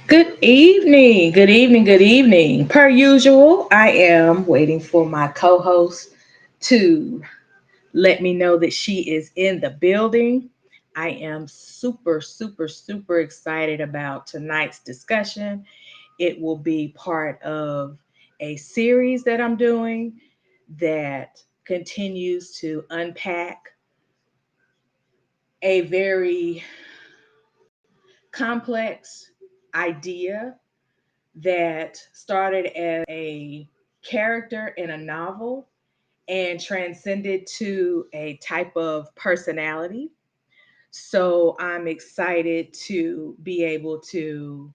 Good evening, good evening, good evening. Per usual, I am waiting for my co host to let me know that she is in the building. I am super, super, super excited about tonight's discussion. It will be part of a series that I'm doing that continues to unpack a very complex idea that started as a character in a novel and transcended to a type of personality. So I'm excited to be able to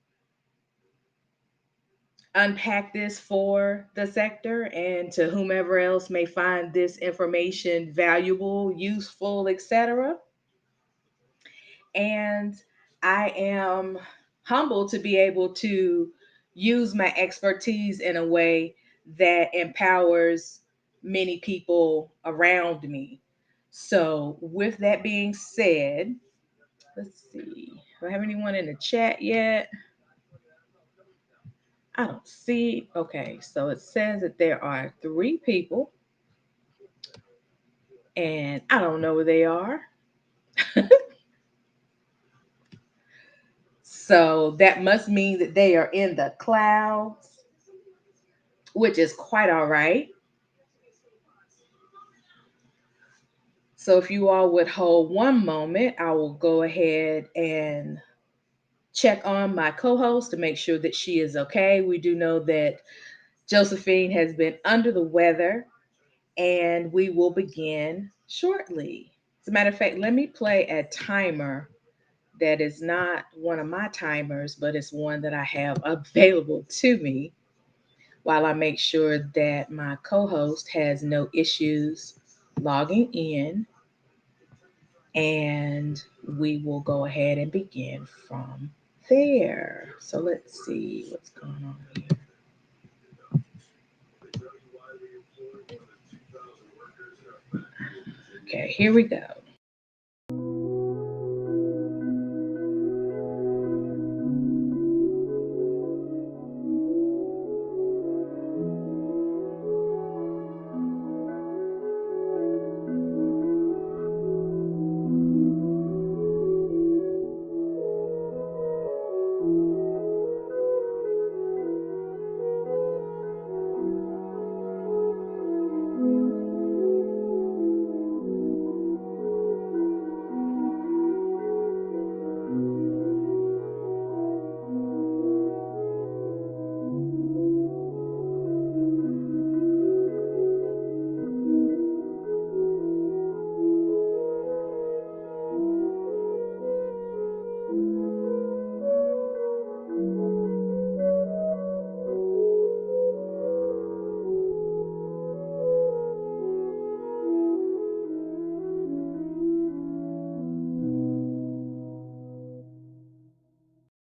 unpack this for the sector and to whomever else may find this information valuable, useful, etc. And I am humbled to be able to use my expertise in a way that empowers many people around me. So, with that being said, let's see. Do I have anyone in the chat yet? I don't see. Okay, so it says that there are three people, and I don't know where they are. So that must mean that they are in the clouds, which is quite all right. So if you all would hold one moment, I will go ahead and check on my co-host to make sure that she is okay. We do know that Josephine has been under the weather, and we will begin shortly. As a matter of fact, let me play a timer that is not one of my timers, but it's one that I have available to me while I make sure that my co-host has no issues logging in, and we will go ahead and begin from there. So let's see what's going on here. Okay, here we go.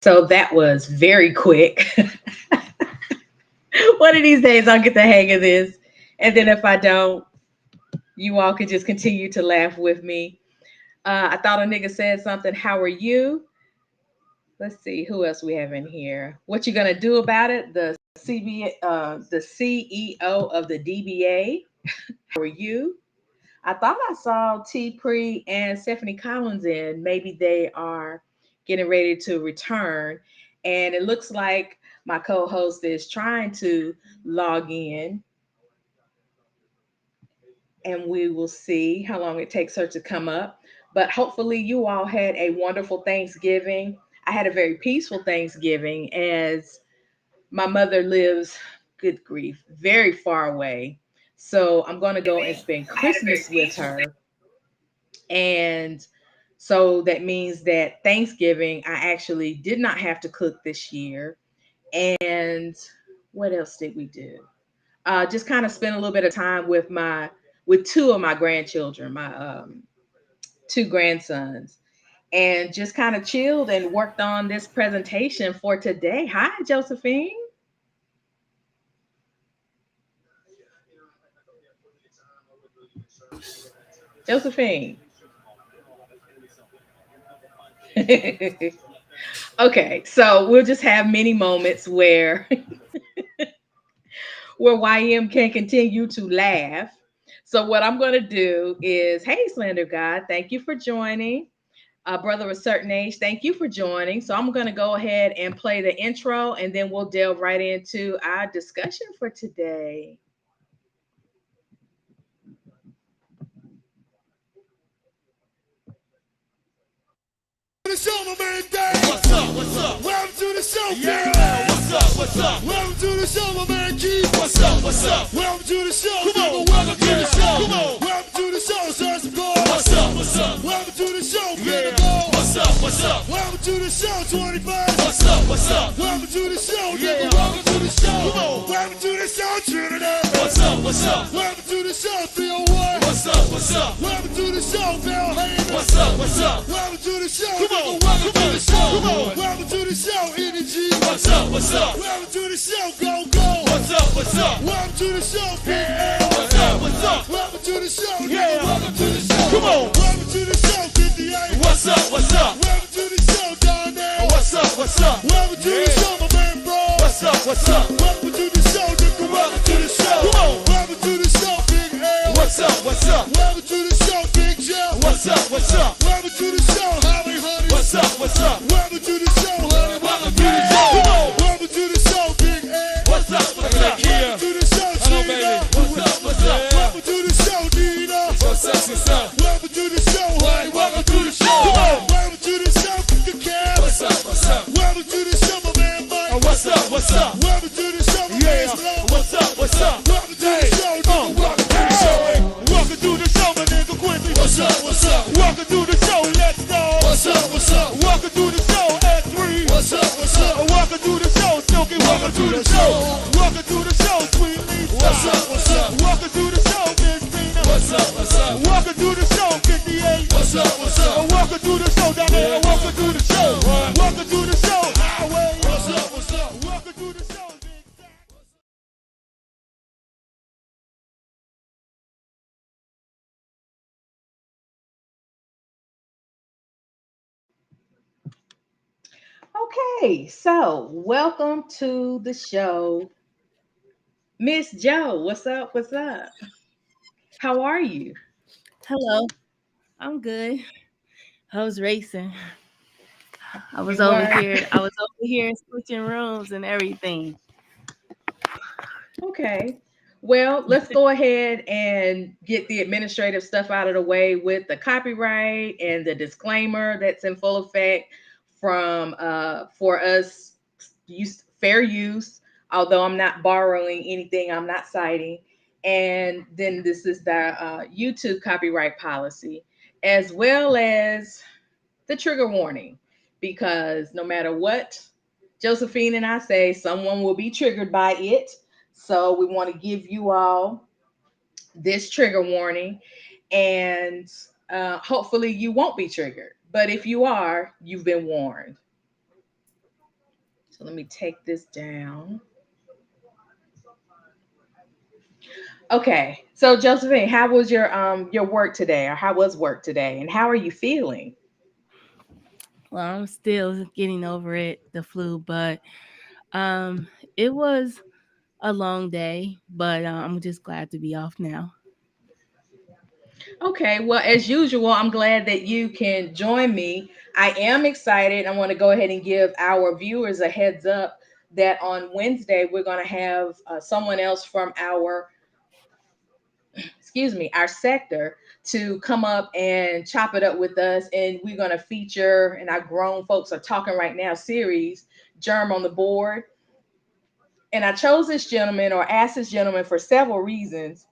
So that was very quick. One of these days I'll get the hang of this. And then if I don't, you all can just continue to laugh with me. I thought a nigga said something. How are you? Let's see who else we have in here. What you gonna do about it? The CEO of the DBA. How are you? I thought I saw T. Pre and Stephanie Collins in. Maybe they are getting ready to return, and it looks like my co-host is trying to log in, and we will see how long it takes her to come up. But hopefully, you all had a wonderful Thanksgiving. I had a very peaceful Thanksgiving as my mother lives, good grief, very far away. So I'm going to go and spend Christmas with her. And so that means that Thanksgiving, I actually did not have to cook this year. And what else did we do? Just kind of spend a little bit of time with two of my grandchildren, my two grandsons, and just kind of chilled and worked on this presentation for today. Hi, Josephine. Josephine. Okay, so we'll just have many moments where YM can continue to laugh. So what I'm going to do is, hey, Slender God, thank you for joining. Brother of a certain age, thank you for joining. So I'm going to go ahead and play the intro, and then we'll delve right into our discussion for today. The show, my man Dave. What's up? What's up? Welcome to the show, yeah. What's up? What's up? Welcome to the show, my man Keith. What's up? What's up? Welcome to the show. Come on, welcome to the show. Come on, welcome to the show, Sons of God. What's up? What's up? Welcome to the show, yeah. What's up? What's up? Welcome to the show, 25. What's up? What's up? Welcome to the show, yeah. Welcome to the show. Come on, welcome to the show, Trinidad. What's up? What's up? Welcome to the show, 301. What's up? What's up? Welcome to the show, Bell Hayden. What's up? What's up? Welcome to the show. Come on, welcome to the show. Come on, welcome to the show, Energy. What's up? What's up? Welcome to the show, Go Go. What's up? What's up? Welcome to the show, Big L. What's up? What's up? Welcome to the show, yeah. Welcome to the show. Come on, welcome to the show, 58. What's up? What's up? Welcome to the show, Donnell. What's up? What's up? Welcome to the show, my man Bro. What's up? What's up? Welcome to the show, Nickel. Welcome to the show. Come on, welcome to the show, Big L. What's up? What's up? Welcome to the show, Big Jeff. What's up? What's up? Welcome to the show, Holly Honey. What's up? What's up? Welcome to the show, honey. Welcome to the show. Come on, welcome to the show, Big Ed. What's up? What's up? Welcome to the show, Gina. What's up? What's up? Welcome to the show, Nina. What's up? What's up? Welcome to the show, honey. Welcome to the show. Come on, welcome to the show, the Cab. What's up? What's up? Welcome to the show, my man Mike. What's up? What's up? Welcome to the show, my man Slow. What's up? What's up? Welcome to the show, nigga. Welcome to the show. Welcome to the show, my nigga Quincy. What's up? What's up? Welcome to the show, Let's Go. What's up? What's up? Welcome to the show, S3. What's up? What's up? Welcome to the show, Silky. Welcome to the show. Welcome to the show, Sweet Lisa. What's up? What's up? Welcome to the show, Miss Tina. What's up? What's up? Welcome to the show, 58. What's up? What's up? Welcome to the show, Donnell. Welcome to the show. Welcome to the show, Highway. What's up? What's up? Welcome to the show, Big Zach. Okay, so welcome to the show, Miss Joe. What's up? What's up? How are you? Hello, I'm good. I was racing. I was You over were? here. I was over here switching rooms and everything. Okay. Well, let's go ahead and get the administrative stuff out of the way with the copyright and the disclaimer that's in full effect from for us fair use, although I'm not borrowing anything, I'm not citing. And then this is the YouTube copyright policy, as well as the trigger warning, because no matter what Josephine and I say, someone will be triggered by it. So we want to give you all this trigger warning, and hopefully you won't be triggered. But if you are, you've been warned. So let me take this down. Okay. So Josephine, how was your work today, or how was work today, and how are you feeling? Well, I'm still getting over it, the flu, but um, it was a long day. But I'm just glad to be off now. Okay, well, as usual, I'm glad that you can join me. I am excited. I want to go ahead and give our viewers a heads up that on Wednesday we're going to have someone else from our sector to come up and chop it up with us, and we're going to feature, and our grown folks are talking right now series, Germ on the Board. And I chose this gentleman, or asked this gentleman, for several reasons.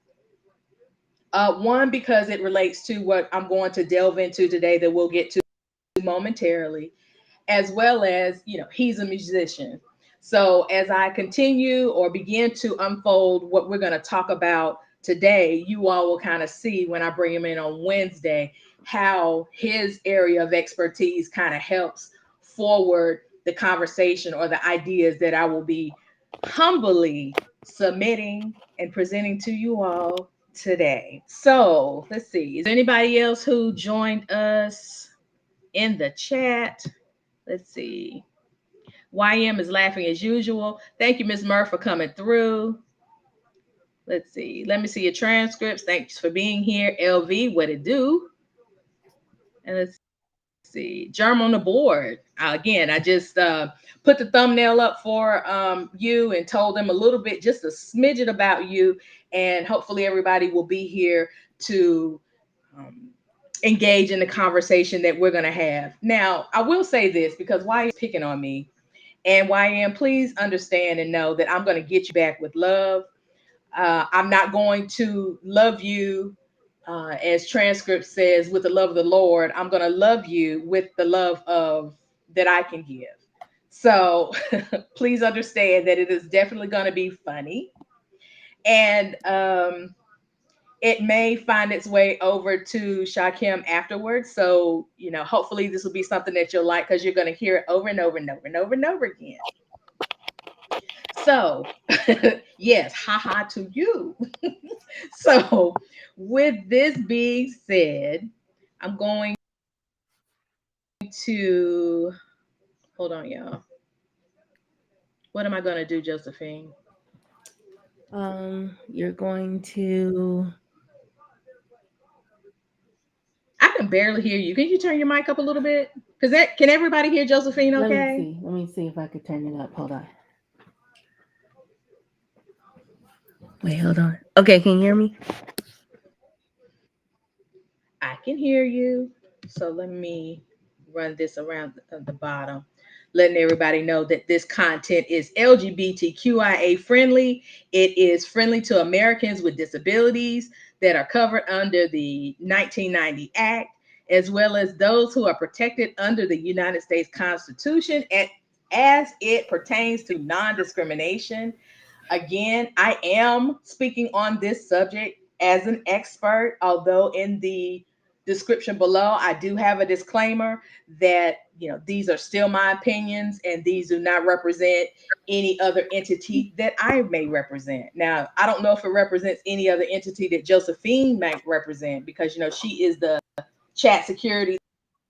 One, because it relates to what I'm going to delve into today that we'll get to momentarily, as well as, he's a musician. So as I continue or begin to unfold what we're going to talk about today, you all will kind of see when I bring him in on Wednesday how his area of expertise kind of helps forward the conversation or the ideas that I will be humbly submitting and presenting to you all today. So let's see. Is there anybody else who joined us in the chat? Let's see. YM is laughing as usual. Thank you, Miss Murph, for coming through. Let's see. Let me see your transcripts. Thanks for being here. LV, what it do? And let's see. Germ on the board. Again, I just put the thumbnail up for you and told them a little bit, just a smidget about you. And hopefully everybody will be here to um, engage in the conversation that we're going to have. Now, I will say this because YM picking on me. And YM, please understand and know that I'm going to get you back with love. I'm not going to love you, as transcript says, with the love of the Lord. I'm going to love you with the love of that I can give. So please understand that it is definitely going to be funny, and it may find its way over to Shakim afterwards. So hopefully this will be something that you'll like because you're going to hear it over and over and over and over and over again. So, yes, haha to you. So, with this being said, I'm going to hold on, y'all. What am I going to do, Josephine? You're going to I can barely hear you. Can you turn your mic up a little bit? Because that can everybody hear Josephine? let me Okay. see. Let me see if I could turn it up. Hold on. Wait, hold on. Okay, can you hear me? I can hear you. So let me run this around the bottom, letting everybody know that this content is LGBTQIA friendly. It is friendly to Americans with disabilities that are covered under the 1990 Act, as well as those who are protected under the United States Constitution as it pertains to non discrimination. Again, I am speaking on this subject as an expert, although in the description below, I do have a disclaimer that, these are still my opinions and these do not represent any other entity that I may represent. Now, I don't know if it represents any other entity that Josephine might represent because, she is the chat security,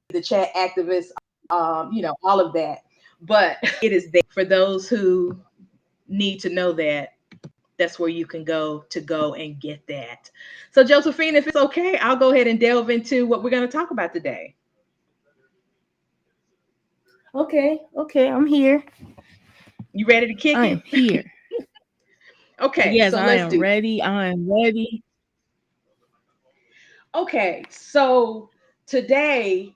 the chat activist, all of that. But it is there for those who need to know that that's where you can go and get that. So, Josephine, if it's okay, I'll go ahead and delve into what we're going to talk about today. Okay, I'm here. You ready to kick I am it? here. Okay, Yes, so I let's am do this. ready. I am ready. Okay, so today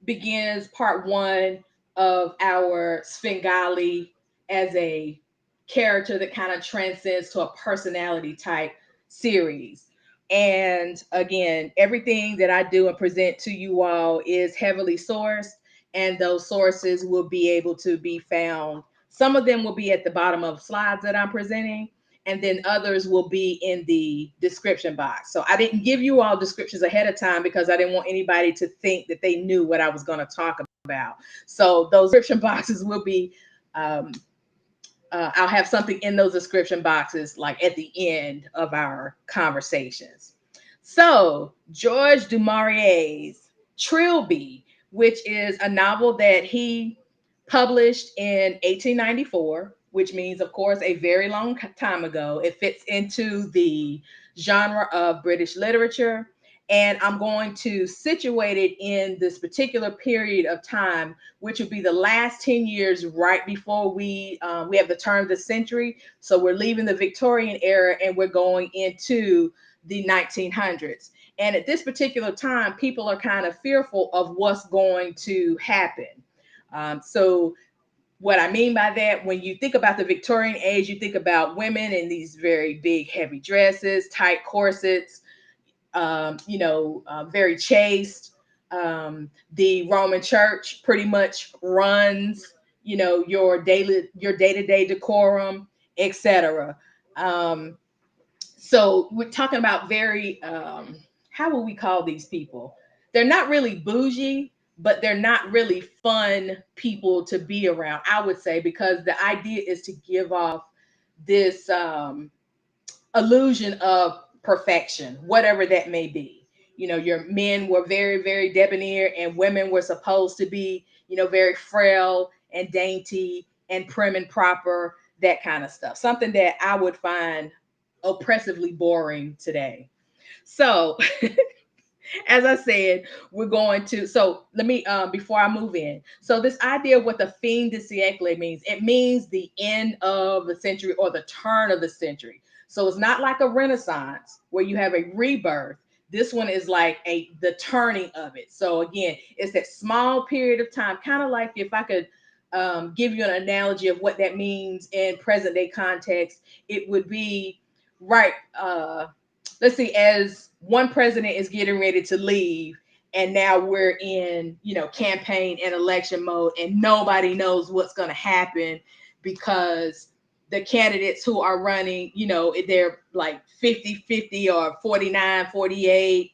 begins part one of our Svengali as a character that kind of transcends to a personality type series. And again, everything that I do and present to you all is heavily sourced, and those sources will be able to be found. Some of them will be at the bottom of slides that I'm presenting, and then others will be in the description box. So I didn't give you all descriptions ahead of time because I didn't want anybody to think that they knew what I was going to talk about. So those description boxes will be, um, I'll have something in those description boxes like at the end of our conversations. So George du Maurier's Trilby, which is a novel that he published in 1894, which means, of course, a very long time ago. It fits into the genre of British literature. And I'm going to situate it in this particular period of time, which would be the last 10 years right before we have the turn of the century. So we're leaving the Victorian era and we're going into the 1900s. And at this particular time, people are kind of fearful of what's going to happen. So what I mean by that, when you think about the Victorian age, you think about women in these very big, heavy dresses, tight corsets, very chaste. The Roman Church pretty much runs, your day to day decorum, etc. Um, so we're talking about very, how will we call these people? They're not really bougie, but they're not really fun people to be around, I would say, because the idea is to give off this illusion of perfection, whatever that may be. Your men were very, very debonair, and women were supposed to be, very frail and dainty, and prim and proper, that kind of stuff. Something that I would find oppressively boring today. So, as I said, we're going to. So let me before I move in. So this idea of what the fin de siècle means, it means the end of the century or the turn of the century. So it's not like a renaissance where you have a rebirth. This one is like a the turning of it. So again, it's that small period of time, kind of like if I could give you an analogy of what that means in present day context, it would be right. Let's see, as one president is getting ready to leave, and now we're in, campaign and election mode, and nobody knows what's going to happen because the candidates who are running, they're like 50-50 or 49-48,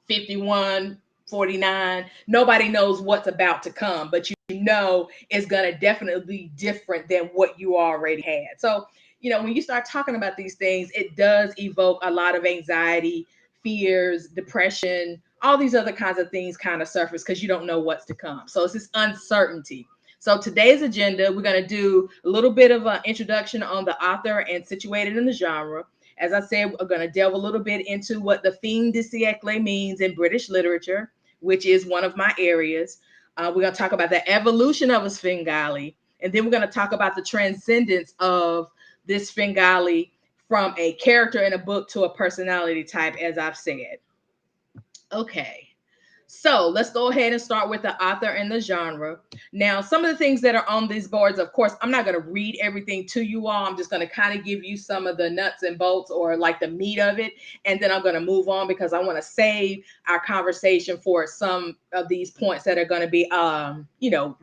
51-49. Nobody knows what's about to come, but you know it's going to definitely be different than what you already had. So, when you start talking about these things, it does evoke a lot of anxiety, fears, depression, all these other kinds of things kind of surface because you don't know what's to come. So it's this uncertainty. So today's agenda, we're going to do a little bit of an introduction on the author and situated in the genre. As I said, we're going to delve a little bit into what the fin de siècle means in British literature, which is one of my areas. We're going to talk about the evolution of a Svengali, and then we're going to talk about the transcendence of this Svengali from a character in a book to a personality type, as I've said. Okay. So let's go ahead and start with the author and the genre. Now, some of the things that are on these boards, of course, I'm not going to read everything to you all. I'm just going to kind of give you some of the nuts and bolts or like the meat of it. And then I'm going to move on because I want to save our conversation for some of these points that are going to be,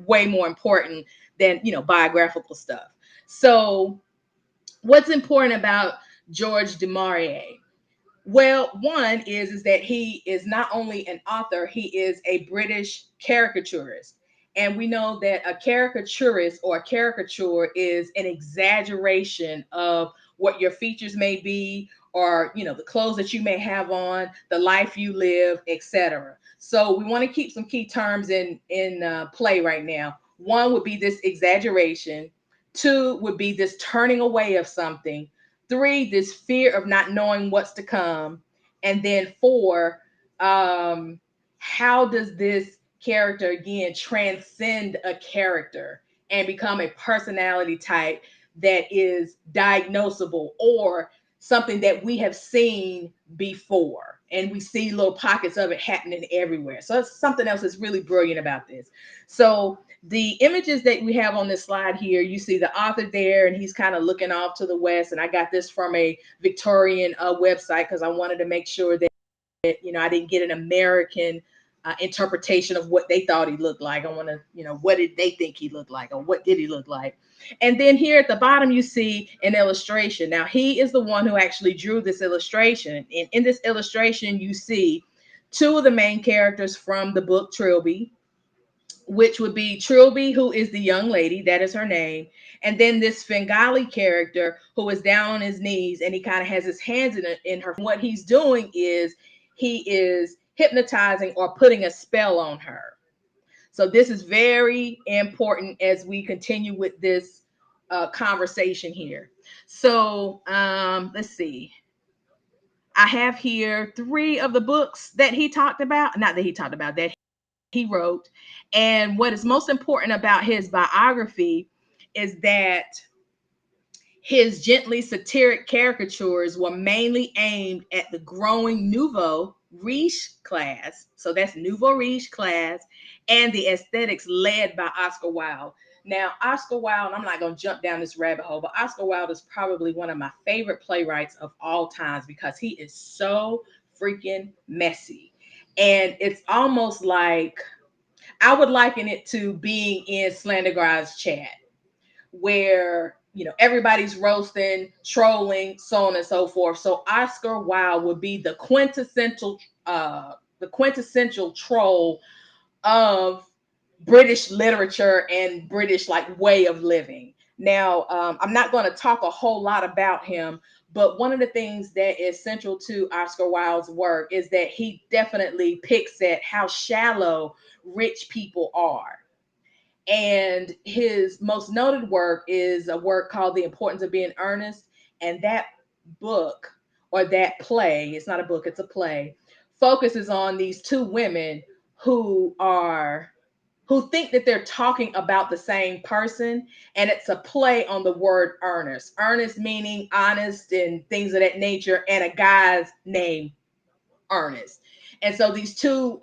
way more important than, biographical stuff. So what's important about George de Maurier? Well, one is that he is not only an author, he is a British caricaturist. And we know that a caricaturist or a caricature is an exaggeration of what your features may be, or the clothes that you may have on, the life you live, etc. So we want to keep some key terms in play right now. One would be this exaggeration. Two would be this turning away of something. Three, this fear of not knowing what's to come. And then four, how does this character again transcend a character and become a personality type that is diagnosable or something that we have seen before, and we see little pockets of it happening everywhere. So it's something else that's really brilliant about this. So the images that we have on this slide here, you see the author there, and he's kind of looking off to the west. And I got this from a Victorian website because I wanted to make sure that, I didn't get an American interpretation of what they thought he looked like. I want to, what did they think he looked like, or what did he look like? And then here at the bottom, you see an illustration. Now, he is the one who actually drew this illustration. And in this illustration, you see two of the main characters from the book Trilby, which would be Trilby, who is the young lady, that is her name. And then this Svengali character who is down on his knees and he kind of has his hands in her. What he's doing is he is hypnotizing or putting a spell on her. So this is very important as we continue with this conversation here. So let's see. I have here three of the books that he talked about, not that he talked about, that he wrote. And what is most important about his biography is that his gently satiric caricatures were mainly aimed at the growing nouveau riche class. So that's nouveau riche class, and the aesthetics led by Oscar Wilde. Now, Oscar Wilde, I'm not going to jump down this rabbit hole, but Oscar Wilde is probably one of my favorite playwrights of all times because he is so freaking messy. And it's almost like I would liken it to being in Slanderguy's chat, where everybody's roasting, trolling, so on and so forth. So Oscar Wilde would be the quintessential troll of British literature and British like way of living. Now, I'm not going to talk a whole lot about him, but one of the things that is central to Oscar Wilde's work is that he definitely picks at how shallow rich people are. And his most noted work is a work called The Importance of Being Earnest. And that book, or that play, it's not a book, it's a play, focuses on these two women who are who think that they're talking about the same person, and it's a play on the word earnest. Earnest meaning honest and things of that nature, and a guy's name Ernest. And so these two,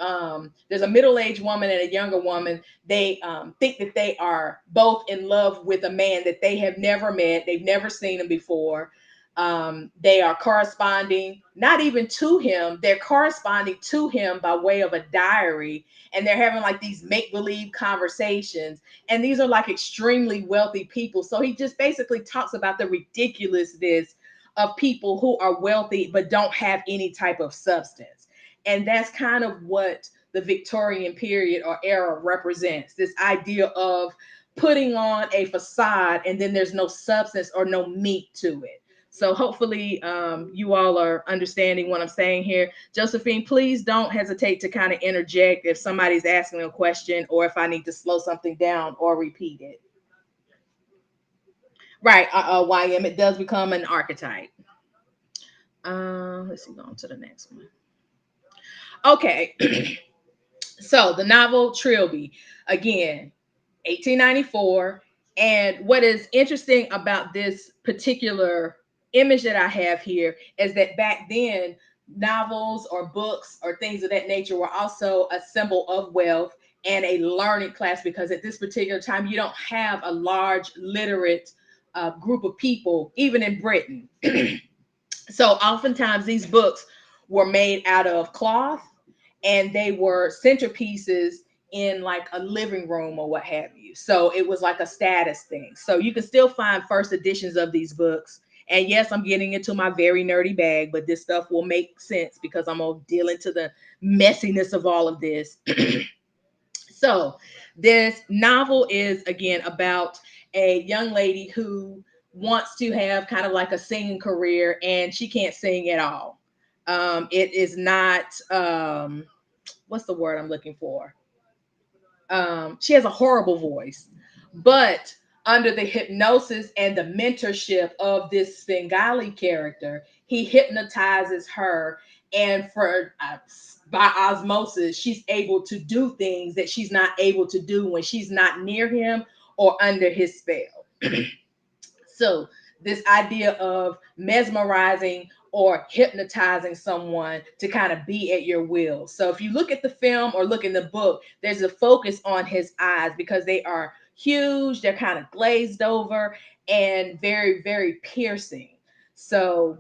there's a middle-aged woman and a younger woman. They think that they are both in love with a man that they have never met. They've never seen him before. They are corresponding, not even to him. They're corresponding to him by way of a diary, and they're having like these make-believe conversations. And these are like extremely wealthy people. So he just basically talks about the ridiculousness of people who are wealthy but don't have any type of substance. And that's kind of what the Victorian period or era represents, this idea of putting on a facade and then there's no substance or no meat to it. So hopefully you all are understanding what I'm saying here. Josephine, please don't hesitate to kind of interject if somebody's asking a question or if I need to slow something down or repeat it. Right, YM, it does become an archetype. Let's see, go on to the next one. Okay, so the novel Trilby, again, 1894. And what is interesting about this particular image that I have here is that back then, novels or books or things of that nature were also a symbol of wealth and a learning class, because at this particular time, you don't have a large literate group of people, even in Britain. So oftentimes these books were made out of cloth, and they were centerpieces in like a living room or what have you. So it was like a status thing. So you can still find first editions of these books. And yes, I'm getting into my very nerdy bag, but this stuff will make sense because I'm gonna deal into the messiness of all of this. So this novel is again about a young lady who wants to have kind of like a singing career, and she can't sing at all. It is not what's the word I'm looking for? She has a horrible voice, but under the hypnosis and the mentorship of this Svengali character, he hypnotizes her, and for by osmosis, she's able to do things that she's not able to do when she's not near him or under his spell. So, this idea of mesmerizing or hypnotizing someone to kind of be at your will. So, if you look at the film or look in the book, there's a focus on his eyes because they are huge, they're kind of glazed over and very, very piercing. So,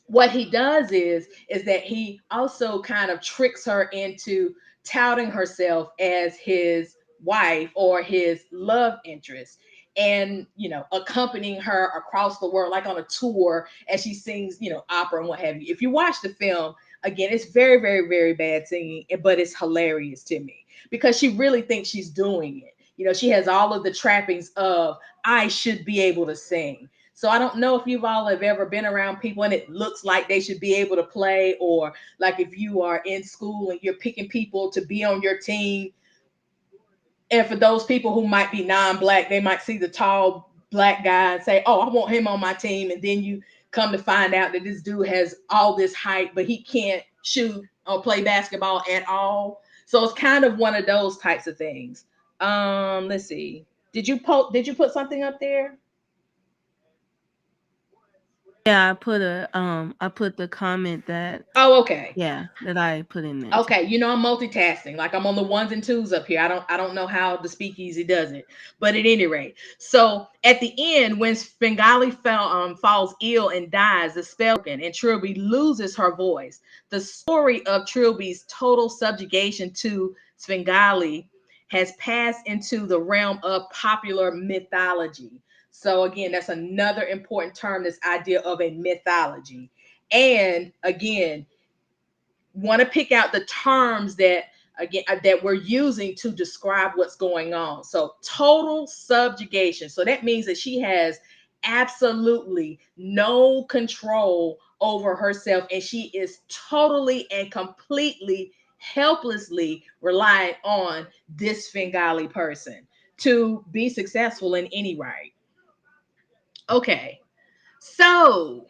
what he does is that he also kind of tricks her into touting herself as his wife or his love interest, and accompanying her across the world like on a tour as she sings opera and what have you. If you watch the film, again, it's very, very, very bad singing, but it's hilarious to me because she really thinks she's doing it. She has all of the trappings of I should be able to sing. So I don't know if you all have ever been around people and it looks like they should be able to play, or like if you are in school and you're picking people to be on your team. And for those people who might be non-black, they might see the tall black guy and say, "Oh, I want him on my team." And then you come to find out that this dude has all this height, but he can't shoot or play basketball at all. So it's kind of one of those types of things. Let's see. Did you put something up there? Yeah, I put the comment that Oh, okay. yeah, that I put in there too. Okay, I'm multitasking. Like I'm on the ones and twos up here. I don't know how the speakeasy does it. But at any rate, so at the end, when Svengali falls ill and dies, the spell and Trilby loses her voice. The story of Trilby's total subjugation to Svengali has passed into the realm of popular mythology. So again, that's another important term, this idea of a mythology. And again, want to pick out the terms that again that we're using to describe what's going on. So total subjugation. So that means that she has absolutely no control over herself, and she is totally and completely helplessly relying on this Svengali person to be successful in any right. Okay, so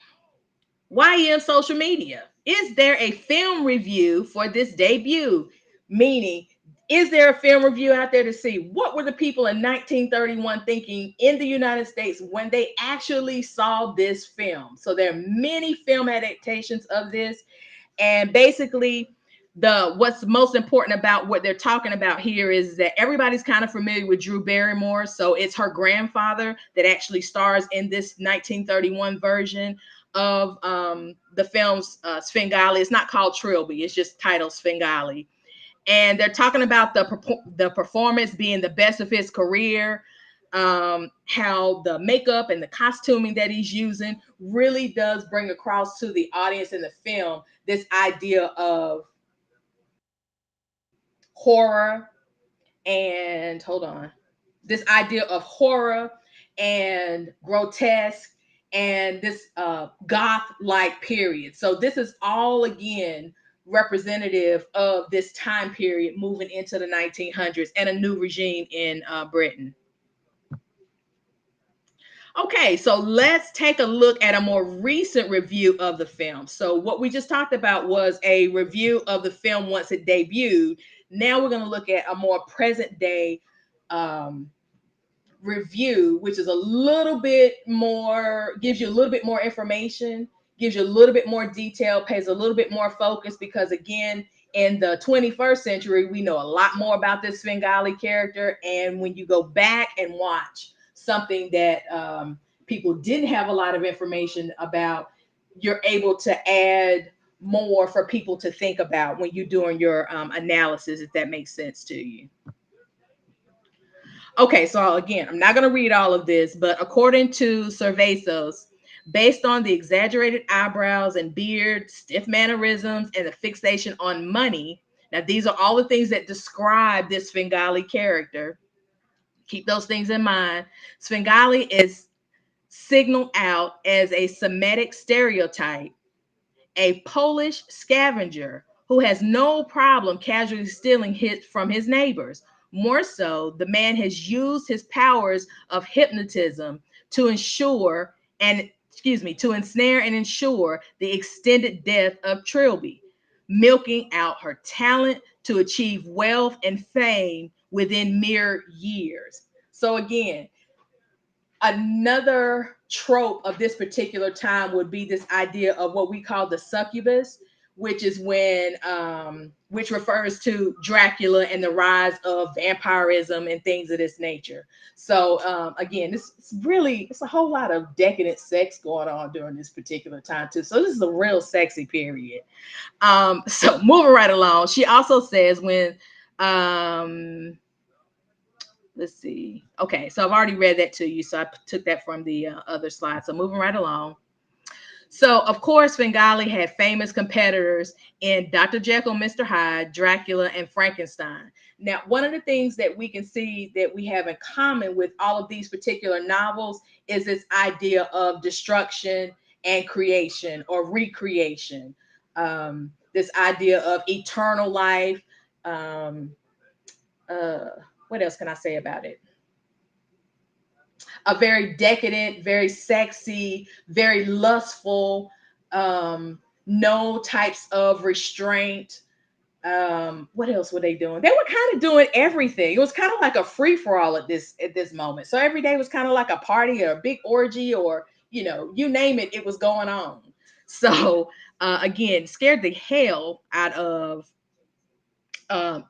YM social media. Is there a film review for this debut? Meaning, is there a film review out there to see what were the people in 1931 thinking in the United States when they actually saw this film? So there are many film adaptations of this, and basically the what's most important about what they're talking about here is that everybody's kind of familiar with Drew Barrymore, so it's her grandfather that actually stars in this 1931 version of the film's Svengali. It's not called Trilby, it's just titled Svengali, and they're talking about the performance being the best of his career. How the makeup and the costuming that he's using really does bring across to the audience in the film this idea of horror and hold on, this idea of horror and grotesque and this goth like period. So this is all again representative of this time period moving into the 1900s and a new regime in Britain. Okay, so let's take a look at a more recent review of the film. So, what we just talked about was a review of the film once it debuted. Now, we're going to look at a more present day um, review, which is a little bit more, gives you a little bit more information, gives you a little bit more detail, pays a little bit more focus because, again, in the 21st century, we know a lot more about this Svengali character. And when you go back and watch something that people didn't have a lot of information about, you're able to add more for people to think about when you're doing your analysis, if that makes sense to you. Okay, so again, I'm not going to read all of this, but according to Cervasos, based on the exaggerated eyebrows and beard, stiff mannerisms, and the fixation on money, now these are all the things that describe this Svengali character. Keep those things in mind. Svengali is signaled out as a Semitic stereotype, a Polish scavenger who has no problem casually stealing hits from his neighbors. More so, the man has used his powers of hypnotism to ensure and to ensnare and ensure the extended death of Trilby, milking out her talent to achieve wealth and fame within mere years. So again, another trope of this particular time would be this idea of what we call the succubus, which is when which refers to Dracula and the rise of vampirism and things of this nature. So again, it's a whole lot of decadent sex going on during this particular time too. So this is a real sexy period. So moving right along, she also says when let's see. Okay, so I've already read that to you, so I took that from the other slide. So moving right along. So of course, Svengali had famous competitors in Dr. Jekyll, Mr. Hyde, Dracula, and Frankenstein. Now, one of the things that we can see that we have in common with all of these particular novels is this idea of destruction and creation or recreation. This idea of eternal life. Um, uh, what else can I say about it? A very decadent, very sexy, very lustful, no types of restraint. What else were they doing? They were kind of doing everything. It was kind of like a free for all at this moment. So every day was kind of like a party or a big orgy or you name it, it was going on. So again, scared the hell out of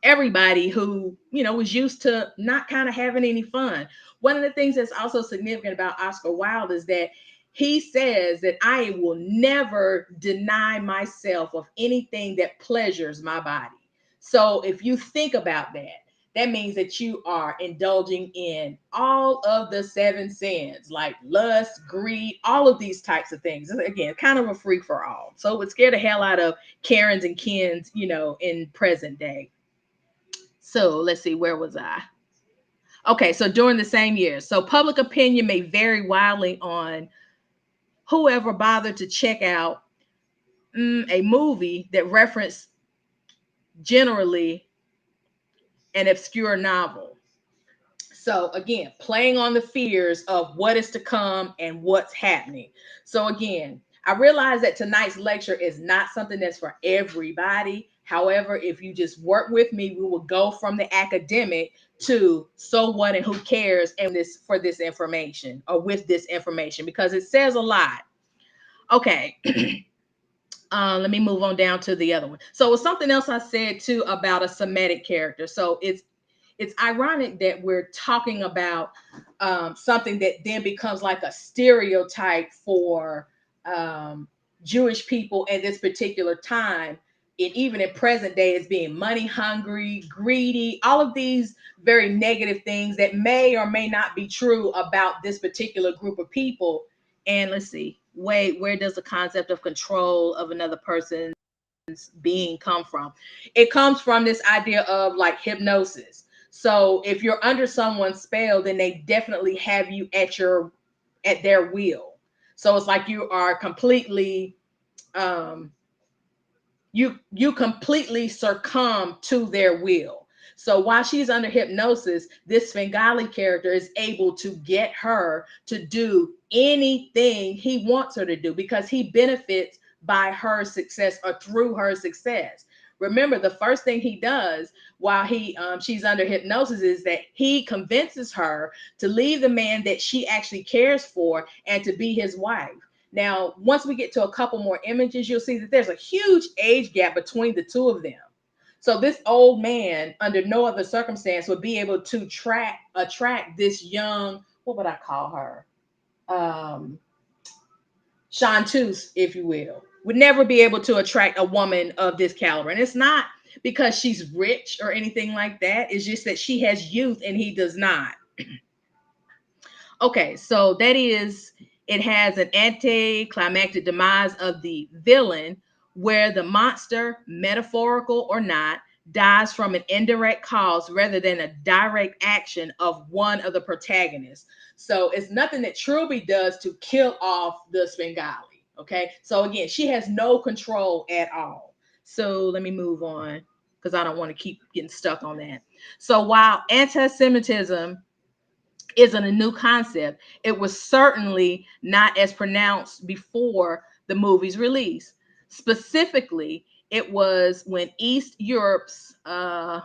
everybody who was used to not kind of having any fun. One of the things that's also significant about Oscar Wilde is that he says that I will never deny myself of anything that pleasures my body. So if you think about that, that means that you are indulging in all of the seven sins like lust, greed, all of these types of things. Again, kind of a free for all. So it would scare the hell out of Karens and Kens, in present day. So let's see, where was I? Okay, so during the same year. So public opinion may vary wildly on whoever bothered to check out a movie that referenced generally an obscure novel. So again, playing on the fears of what is to come and what's happening. So again, I realize that tonight's lecture is not something that's for everybody. However, if you just work with me, we will go from the academic to so what and who cares and this for this information or with this information because it says a lot. Okay. Let me move on down to the other one. So it's something else I said too about a Semitic character. So it's ironic that we're talking about something that then becomes like a stereotype for Jewish people at this particular time, and even in present day, as being money hungry, greedy, all of these very negative things that may or may not be true about this particular group of people. And let's see, wait, where does the concept of control of another person's being come from? It comes from this idea of like hypnosis. So if you're under someone's spell, then they definitely have you at their will. So it's like you are completely um you completely succumb to their will. So while she's under hypnosis, this Svengali character is able to get her to do anything he wants her to do because he benefits by her success or through her success. Remember, the first thing he does while she's under hypnosis is that he convinces her to leave the man that she actually cares for and to be his wife. Now, once we get to a couple more images, you'll see that there's a huge age gap between the two of them. So this old man, under no other circumstance, would be able to attract this young, what would I call her? Chanteuse, if you will, would never be able to attract a woman of this caliber. And it's not because she's rich or anything like that. It's just that she has youth and he does not. Okay, so it has an anticlimactic demise of the villain where the monster, metaphorical or not, dies from an indirect cause rather than a direct action of one of the protagonists. So it's nothing that Trilby does to kill off the Svengali. Okay, so again, she has no control at all. So let me move on because I don't want to keep getting stuck on that. So while anti Semitism isn't a new concept, it was certainly not as pronounced before the movie's release. Specifically, it was when East Europe's, I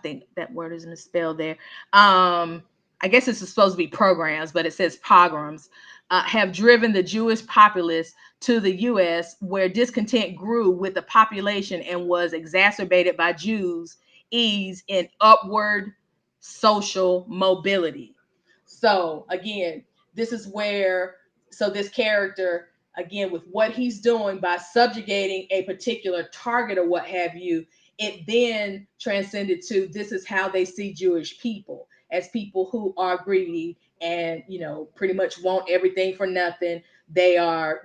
think that word is misspelled there. I guess it's supposed to be programs, but it says pogroms, have driven the Jewish populace to the U.S., where discontent grew with the population and was exacerbated by Jews' ease in upward social mobility. So again, this is where, so this character, again, with what he's doing by subjugating a particular target or what have you, it then transcended to this is how they see Jewish people as people who are greedy and, pretty much want everything for nothing. They are,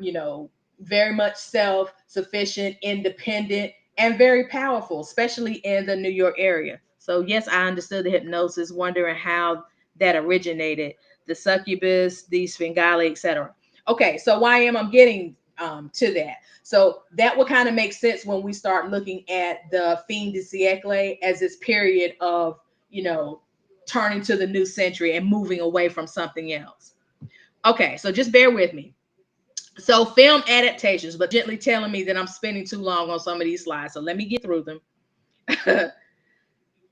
very much self sufficient, independent, and very powerful, especially in the New York area. So, yes, I understood the hypnosis, wondering how that originated, the succubus, the Svengali, etc. Okay, so why am I getting to that? So that would kind of make sense when we start looking at the fin de siècle as this period of, turning to the new century and moving away from something else. Okay, so just bear with me. So film adaptations, but gently telling me that I'm spending too long on some of these slides. So let me get through them.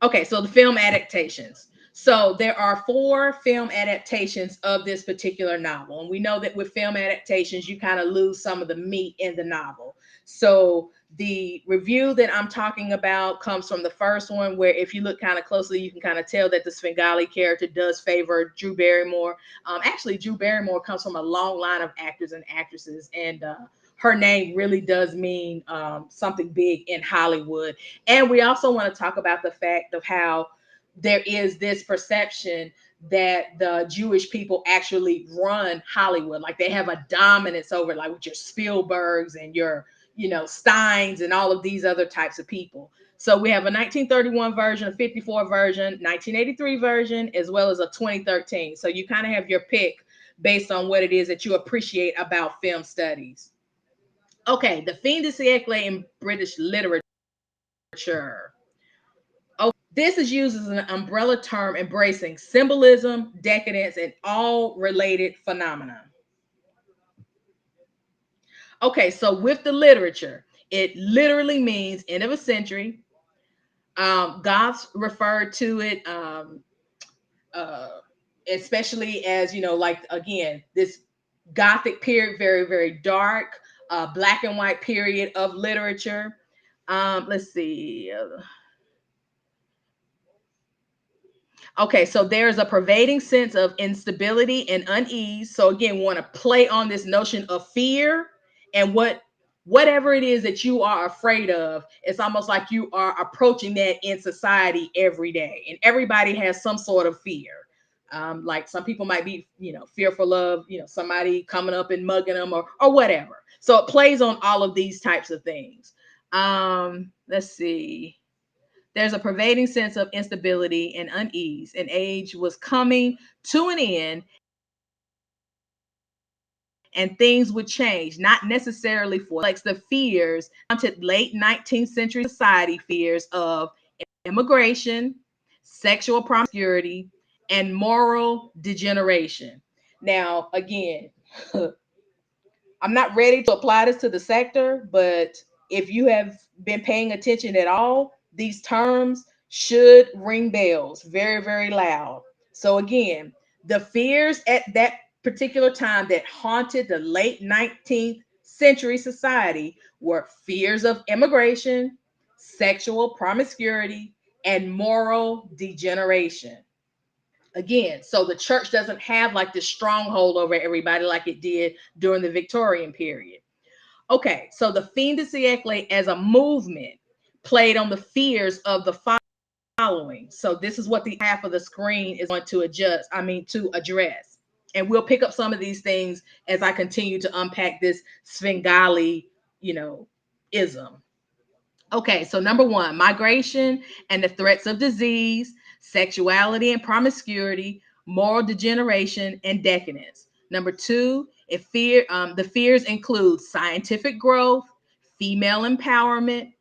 Okay, so the film adaptations. So there are 4 film adaptations of this particular novel. And we know that with film adaptations, you kind of lose some of the meat in the novel. So the review that I'm talking about comes from the first one, where if you look kind of closely, you can kind of tell that the Svengali character does favor Drew Barrymore. Actually, Drew Barrymore comes from a long line of actors and actresses, and her name really does mean something big in Hollywood. And we also want to talk about the fact of how there is this perception that the Jewish people actually run Hollywood. Like they have a dominance over it, like with your Spielbergs and your, Steins and all of these other types of people. So we have a 1931 version, a 54 version, 1983 version, as well as a 2013. So you kind of have your pick based on what it is that you appreciate about film studies. Okay, the fin de siècle in British literature. This is used as an umbrella term embracing symbolism, decadence, and all related phenomena. Okay, so with the literature, it literally means end of a century. Goths referred to it, uh, especially as, like, again, this Gothic period, very, very dark, black and white period of literature. Let's see. Okay, so there's a pervading sense of instability and unease. So again, we want to play on this notion of fear and whatever it is that you are afraid of. It's almost like you are approaching that in society every day, and everybody has some sort of fear. Like some people might be, fearful of, somebody coming up and mugging them or whatever. So it plays on all of these types of things. Let's see. There's a pervading sense of instability and unease. An age was coming to an end, and things would change, not necessarily for like the fears, late 19th century society fears of immigration, sexual promiscuity, and moral degeneration. Now, again, I'm not ready to apply this to the sector, but if you have been paying attention at all, these terms should ring bells very, very loud. So, again, the fears at that particular time that haunted the late 19th century society were fears of immigration, sexual promiscuity, and moral degeneration. Again, so the church doesn't have like this stronghold over everybody like it did during the Victorian period. Okay, so the fin de siècle as a movement played on the fears of the following. So this is what the half of the screen is going to to address. And we'll pick up some of these things as I continue to unpack this Svengali, ism. Okay, so number one, migration and the threats of disease, sexuality and promiscuity, moral degeneration, and decadence. Number two, the fears include scientific growth, female empowerment,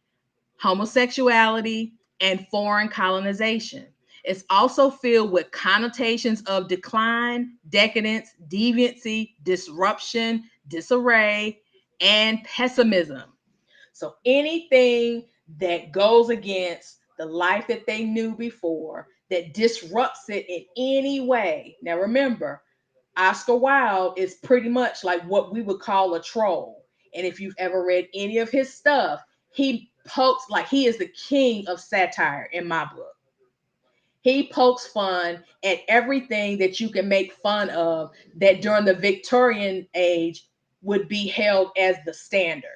homosexuality, and foreign colonization. It's also filled with connotations of decline, decadence, deviancy, disruption, disarray, and pessimism. So anything that goes against the life that they knew before, that disrupts it in any way. Now remember, Oscar Wilde is pretty much like what we would call a troll. And if you've ever read any of his stuff, he pokes like he is the king of satire in my book. He pokes fun at everything that you can make fun of that during the Victorian age would be held as the standard.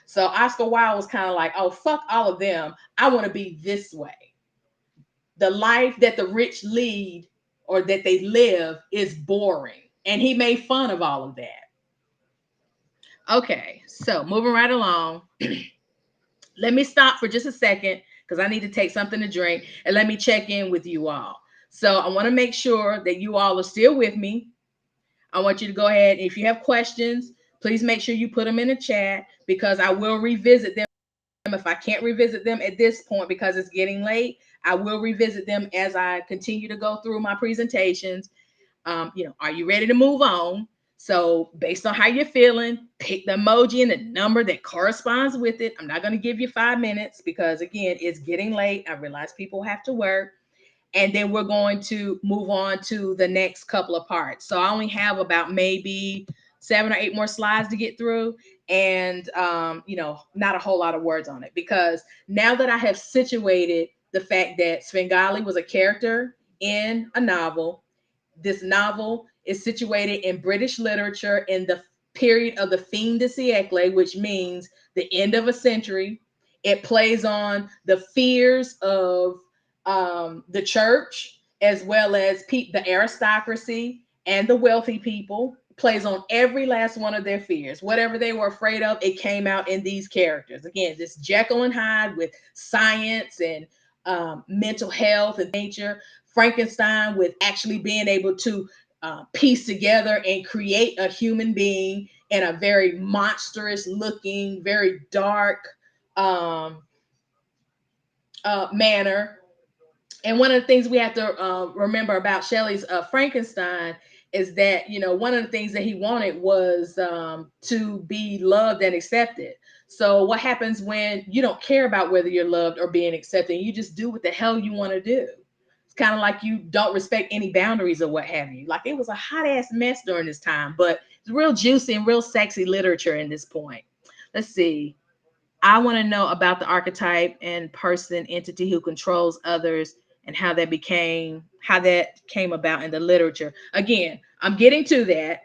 So Oscar Wilde was kind of like, oh, fuck all of them. I want to be this way. The life that the rich lead or that they live is boring. And he made fun of all of that. Okay, so moving right along. Let me stop for just a second because I need to take something to drink and let me check in with you all. So I want to make sure that you all are still with me. I want you to go ahead. If you have questions, please make sure you put them in the chat because I will revisit them. If I can't revisit them at this point because it's getting late, I will revisit them as I continue to go through my presentations. Are you ready to move on? So based on how you're feeling, pick the emoji and the number that corresponds with it. I'm not going to give you 5 minutes because again, it's getting late. I realize people have to work. And then we're going to move on to the next couple of parts. So I only have about maybe 7 or 8 more slides to get through, and not a whole lot of words on it because now that I have situated the fact that Svengali was a character in a novel, this novel is situated in British literature in the period of the fin de siècle, which means the end of a century. It plays on the fears of the church as well as the aristocracy and the wealthy people. Plays on every last one of their fears. Whatever they were afraid of, it came out in these characters. Again, this Jekyll and Hyde with science and mental health and nature. Frankenstein with actually being able to piece together and create a human being in a very monstrous looking, very dark manner. And one of the things we have to remember about Shelley's Frankenstein is that, one of the things that he wanted was to be loved and accepted. So what happens when you don't care about whether you're loved or being accepted? You just do what the hell you want to do. It's kind of like you don't respect any boundaries or what have you. Like, it was a hot ass mess during this time, but it's real juicy and real sexy literature in this point. Let's see. I want to know about the archetype and person entity who controls others and how that came about in the literature. Again, I'm getting to that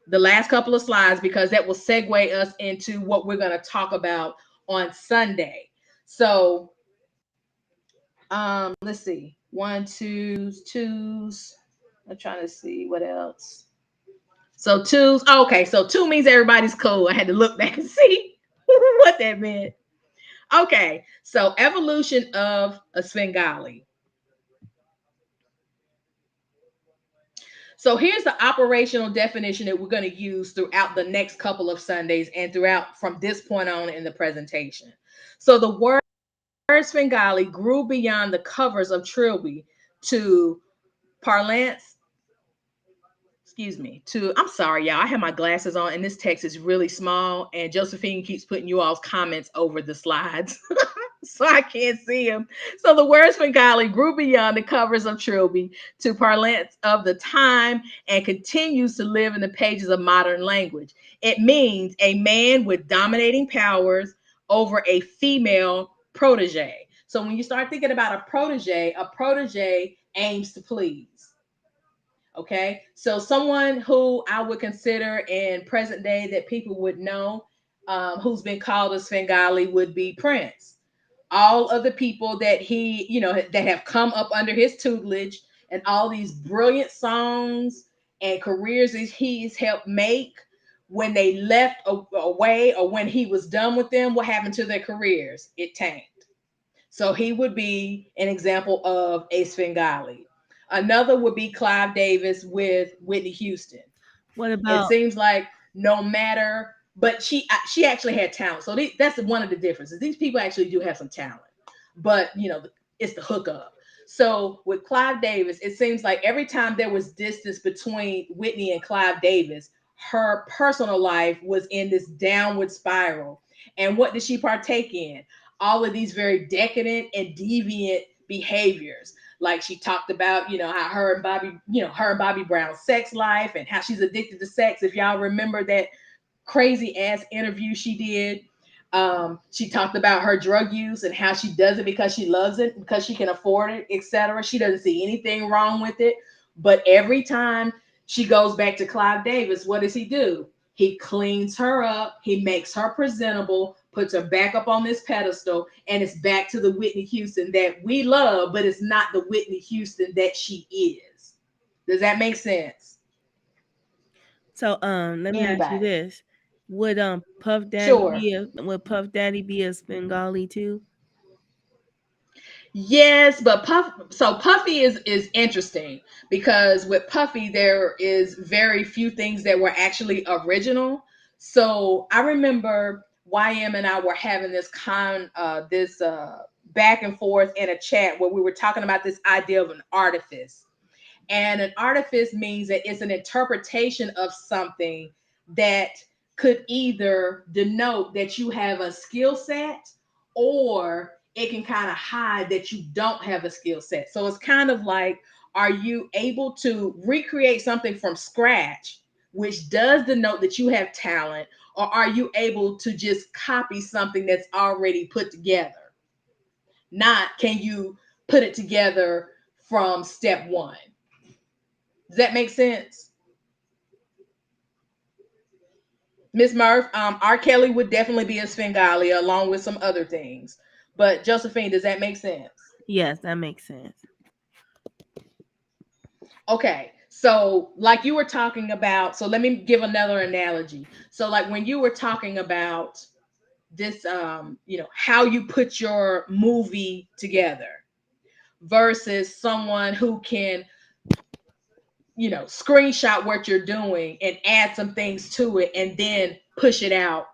the last couple of slides because that will segue us into what we're going to talk about on Sunday. So, let's see. One, twos. I'm trying to see what else. So twos. Oh, okay, so two means everybody's cool. I had to look back and see what that meant. Okay, so evolution of a Svengali. So here's the operational definition that we're going to use throughout the next couple of Sundays and throughout from this point on in the presentation. So the word Svengali grew beyond the covers of Trilby to parlance. Excuse me. I'm sorry, y'all. I have my glasses on and this text is really small, and Josephine keeps putting you all's comments over the slides. So I can't see them. So the word Svengali grew beyond the covers of Trilby to parlance of the time and continues to live in the pages of modern language. It means a man with dominating powers over a female protege. So when you start thinking about a protege aims to please. Okay, so someone who I would consider in present day that people would know, who's been called a Svengali, would be Prince. All of the people that that have come up under his tutelage, and all these brilliant songs and careers that he's helped make, when they left away or when he was done with them, what happened to their careers? It tanked. So he would be an example of a Svengali. Another would be Clive Davis with Whitney Houston. What It about seems like no matter, but she actually had talent. So that's one of the differences. These people actually do have some talent, but it's the hookup. So with Clive Davis, it seems like every time there was distance between Whitney and Clive Davis, her personal life was in this downward spiral. And what did she partake in? All of these very decadent and deviant behaviors. Like, she talked about, how her and Bobby Brown's sex life and how she's addicted to sex. If y'all remember that crazy ass interview she did, she talked about her drug use and how she does it because she loves it, because she can afford it, etc. She doesn't see anything wrong with it. But every time she goes back to Clive Davis, what does he do? He cleans her up, he makes her presentable, puts her back up on this pedestal, and it's back to the Whitney Houston that we love, but it's not the Whitney Houston that she is. Does that make sense? so let me ask you Anybody? this. Sure. Would Puff Daddy be a Bengali too? Yes, but Puffy is interesting because with Puffy there is very few things that were actually original. So I remember YM and I were having this back and forth in a chat where we were talking about this idea of an artifice. And an artifice means that it's an interpretation of something that could either denote that you have a skill set, or it can kind of hide that you don't have a skill set. So it's kind of like, are you able to recreate something from scratch, which does denote that you have talent, or are you able to just copy something that's already put together? Not, can you put it together from step one? Does that make sense? Miss Murph, R. Kelly would definitely be a Svengali along with some other things. But Josephine, does that make sense? Yes, that makes sense. Okay. So, like you were talking about, so let me give another analogy. So, like when you were talking about this, how you put your movie together versus someone who can, screenshot what you're doing and add some things to it and then push it out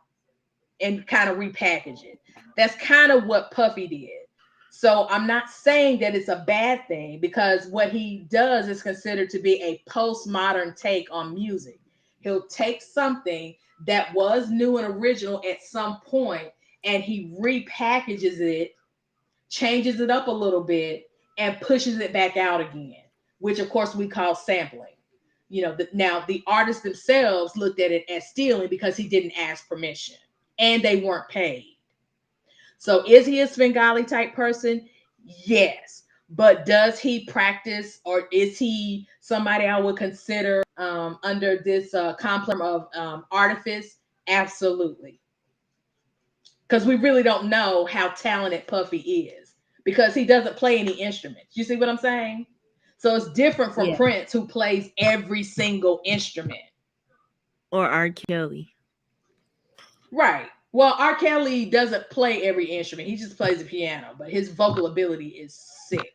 and kind of repackage it. That's kind of what Puffy did. So I'm not saying that it's a bad thing, because what he does is considered to be a postmodern take on music. He'll take something that was new and original at some point, and he repackages it, changes it up a little bit, and pushes it back out again, which of course we call sampling. Now the artists themselves looked at it as stealing because he didn't ask permission and they weren't paid. So is he a Svengali type person? Yes. But does he practice, or is he somebody I would consider under this complex of artifice? Absolutely. Because we really don't know how talented Puffy is, because he doesn't play any instruments. You see what I'm saying? So it's different from Yeah. Prince, who plays every single instrument. Or R. Kelly. Right. Well, R. Kelly doesn't play every instrument. He just plays the piano, but his vocal ability is sick.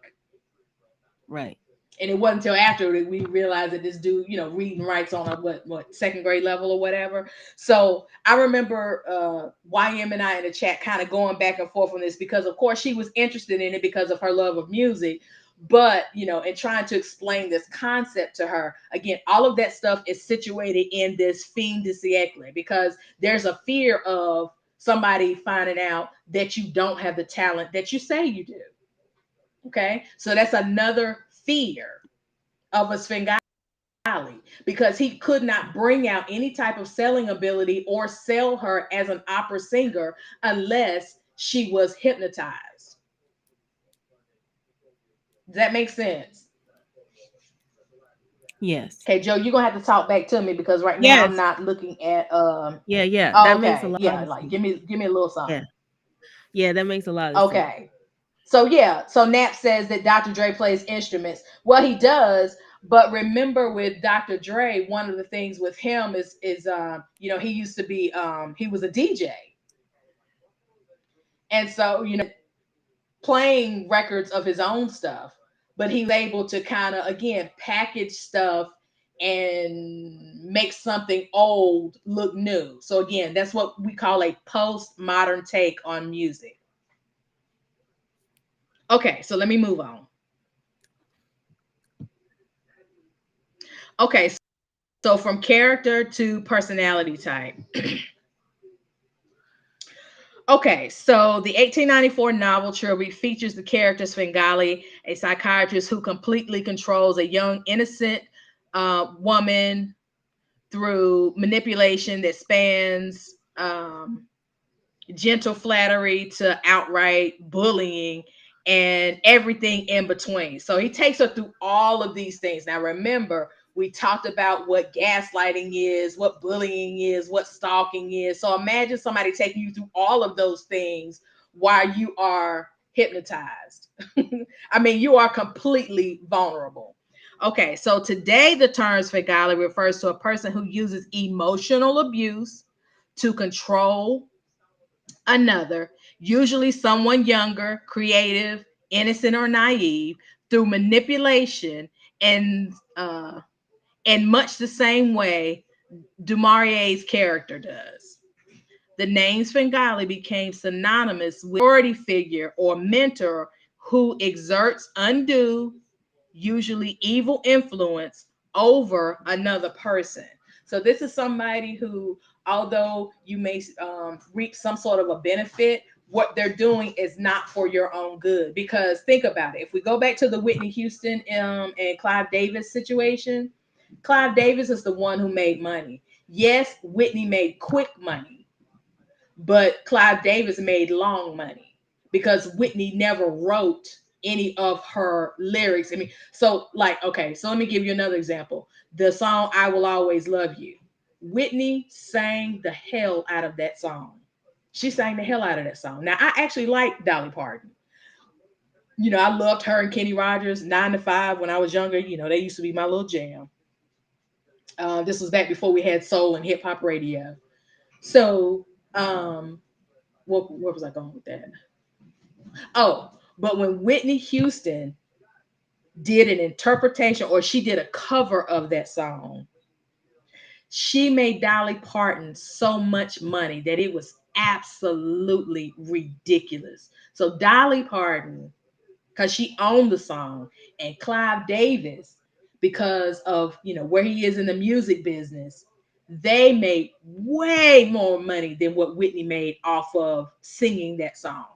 Right. And it wasn't until after that we realized that this dude, reading writes on a what second grade level or whatever. So I remember YM and I in the chat kind of going back and forth on this, because of course she was interested in it because of her love of music. But and trying to explain this concept to her again, all of that stuff is situated in this fin de siècle, because there's a fear of somebody finding out that you don't have the talent that you say you do. Okay, so that's another fear of a Svengali, because he could not bring out any type of selling ability or sell her as an opera singer unless she was hypnotized. Does that make sense? Yes. Okay, Joe, you're gonna have to talk back to me, because right now I'm Yes. not looking at Yeah, yeah. oh, That makes a okay, lot yeah, of like sense. give me a little Yeah. something. Yeah, that makes a lot of sense. Okay. So yeah, so Nap says that Dr. Dre plays instruments. Well, he does, but remember with Dr. Dre, one of the things with him is he used to be he was a DJ. And so, playing records of his own stuff, but he was able to kind of again package stuff and make something old look new. So again, that's what we call a postmodern take on music. Okay, so let me move on. Okay, so from character to personality type. Okay, so the 1894 novel trilogy features the character Svengali, a psychiatrist who completely controls a young, innocent woman through manipulation that spans gentle flattery to outright bullying and everything in between. So he takes her through all of these things. Now, remember, we talked about what gaslighting is, what bullying is, what stalking is. So imagine somebody taking you through all of those things while you are hypnotized. I mean, you are completely vulnerable. Okay, so today the term Svengali refers to a person who uses emotional abuse to control another, usually someone younger, creative, innocent, or naive, through manipulation and in much the same way Du Maurier's character does. The name Svengali became synonymous with authority figure or mentor who exerts undue, usually evil influence over another person. So this is somebody who, although you may reap some sort of a benefit, what they're doing is not for your own good. Because think about it. If we go back to the Whitney Houston and Clive Davis situation, Clive Davis is the one who made money. Yes, Whitney made quick money, but Clive Davis made long money because Whitney never wrote any of her lyrics. I mean, so like, okay, so let me give you another example. The song I Will Always Love You. Whitney sang the hell out of that song. She sang the hell out of that song. Now, I actually like Dolly Parton. I loved her and Kenny Rogers, 9 to 5 when I was younger. They used to be my little jam. This was back before we had soul and hip hop radio. So, where was I going with that? Oh, but when Whitney Houston did an interpretation, or she did a cover of that song, she made Dolly Parton so much money that it was absolutely ridiculous. So Dolly Parton, because she owned the song, and Clive Davis, because of where he is in the music business, they made way more money than what Whitney made off of singing that song.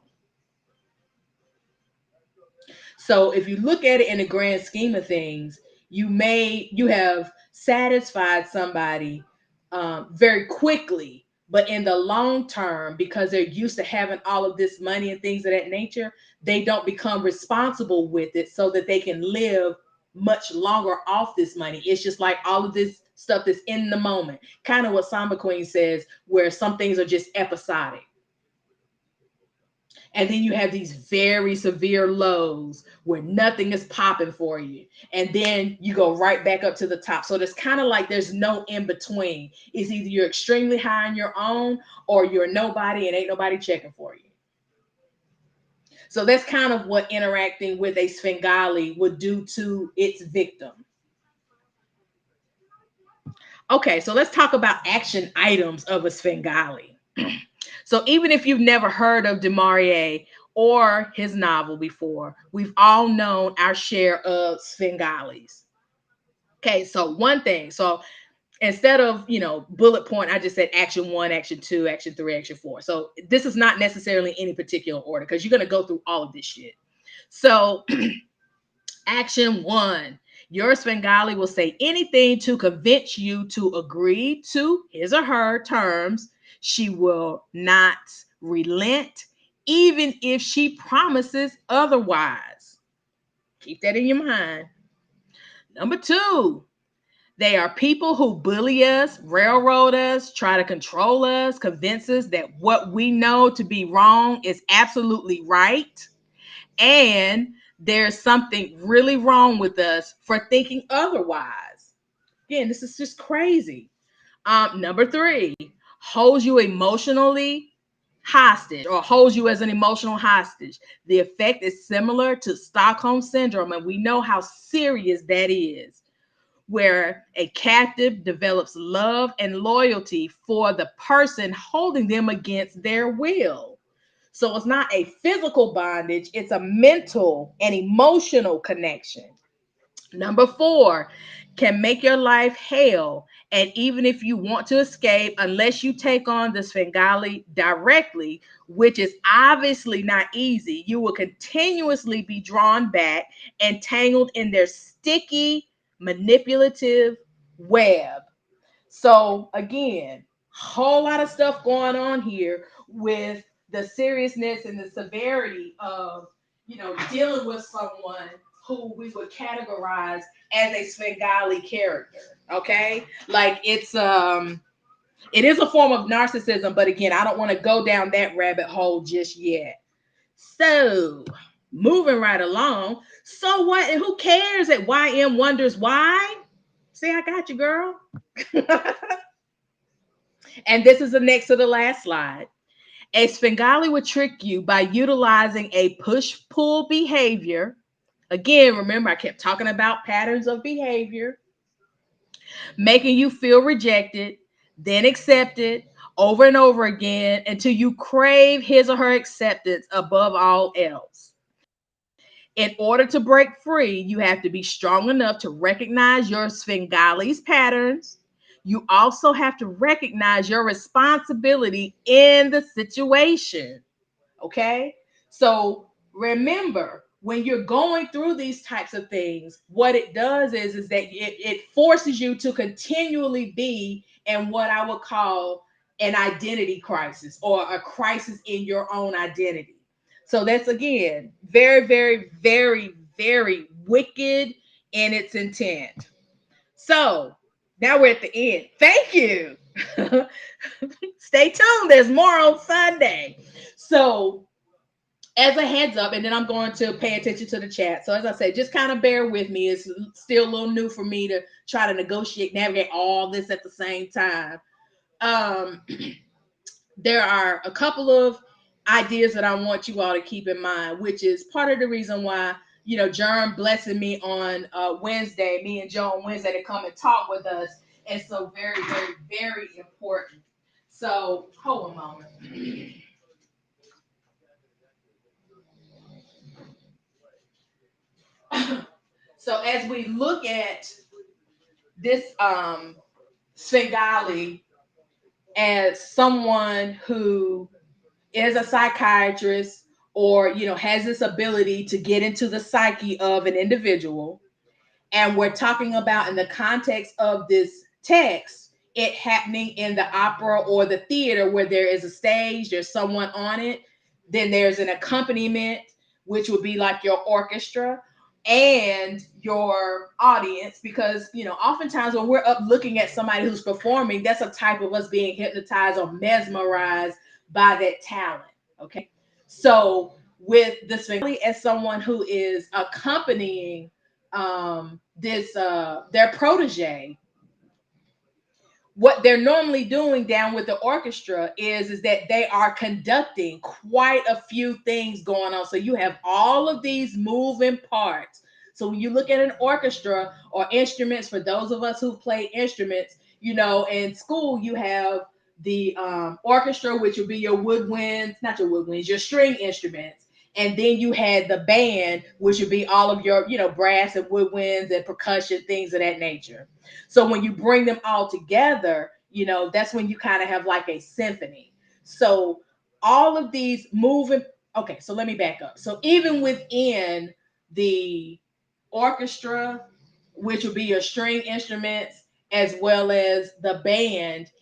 So if you look at it in the grand scheme of things, you have satisfied somebody very quickly, but in the long term, because they're used to having all of this money and things of that nature, they don't become responsible with it so that they can live much longer off this money. It's just like all of this stuff that's in the moment, kind of what Samba Queen says, where some things are just episodic. And then you have these very severe lows where nothing is popping for you. And then you go right back up to the top. So there's kind of like there's no in between. It's either you're extremely high on your own or you're nobody and ain't nobody checking for you. So that's kind of what interacting with a Svengali would do to its victim. Okay, so let's talk about action items of a Svengali. So even if you've never heard of Maurier or his novel before, we've all known our share of Svengalis. Okay, so one thing. So instead of, bullet point, I just said action one, action two, action three, action four. So this is not necessarily any particular order because you're going to go through all of this shit. So action one, your Svengali will say anything to convince you to agree to his or her terms. She will not relent, even if she promises otherwise. Keep that in your mind. Number two, they are people who bully us, railroad us, try to control us, convince us that what we know to be wrong is absolutely right. And there's something really wrong with us for thinking otherwise. Again, this is just crazy. Number three, holds you emotionally hostage or holds you as an emotional hostage. The effect is similar to Stockholm syndrome, and we know how serious that is, where a captive develops love and loyalty for the person holding them against their will. So it's not a physical bondage, it's a mental and emotional connection. Number four, can make your life hell. And even if you want to escape, unless you take on the Svengali directly, which is obviously not easy, you will continuously be drawn back and tangled in their sticky, manipulative web. So again, whole lot of stuff going on here with the seriousness and the severity of, dealing with someone who we would categorize as a Svengali character. Okay, like it is a form of narcissism, but again, I don't want to go down that rabbit hole just yet. So moving right along. So what? And who cares that YM wonders why? See, I got you, girl. And this is the next to the last slide. A Svengali would trick you by utilizing a push-pull behavior. Again, remember, I kept talking about patterns of behavior, making you feel rejected, then accepted over and over again until you crave his or her acceptance above all else. In order to break free, you have to be strong enough to recognize your Svengali's patterns. You also have to recognize your responsibility in the situation. Okay. So remember, when you're going through these types of things, what it does is that it forces you to continually be in what I would call an identity crisis or a crisis in your own identity. So that's again very, very, very, very wicked in its intent. So now we're at the end. Thank you. Stay tuned. There's more on Sunday. So as a heads up, and then I'm going to pay attention to the chat. So as I said, just kind of bear with me. It's still a little new for me to try to negotiate, navigate all this at the same time. Um, there are a couple of ideas that I want you all to keep in mind, which is part of the reason why, Jerm blessing me on Wednesday, me and Joe on Wednesday to come and talk with us. And so very, very, very important. So hold a moment. So as we look at this Svengali as someone who is a psychiatrist or has this ability to get into the psyche of an individual, and we're talking about in the context of this text it happening in the opera or the theater where there is a stage, there's someone on it, then there's an accompaniment, which would be like your orchestra and your audience, because oftentimes when we're up looking at somebody who's performing, that's a type of us being hypnotized or mesmerized by that talent. Okay, so with the Svengali as someone who is accompanying this their protege, what they're normally doing down with the orchestra is that they are conducting quite a few things going on. So you have all of these moving parts. So when you look at an orchestra or instruments, for those of us who play instruments, in school you have the orchestra, which would be your woodwinds, not your woodwinds, your string instruments. And then you had the band, which would be all of your, brass and woodwinds and percussion, things of that nature. So when you bring them all together, that's when you kind of have like a symphony. So all of these moving, okay, so let me back up. So even within the orchestra, which would be your string instruments, as well as the band,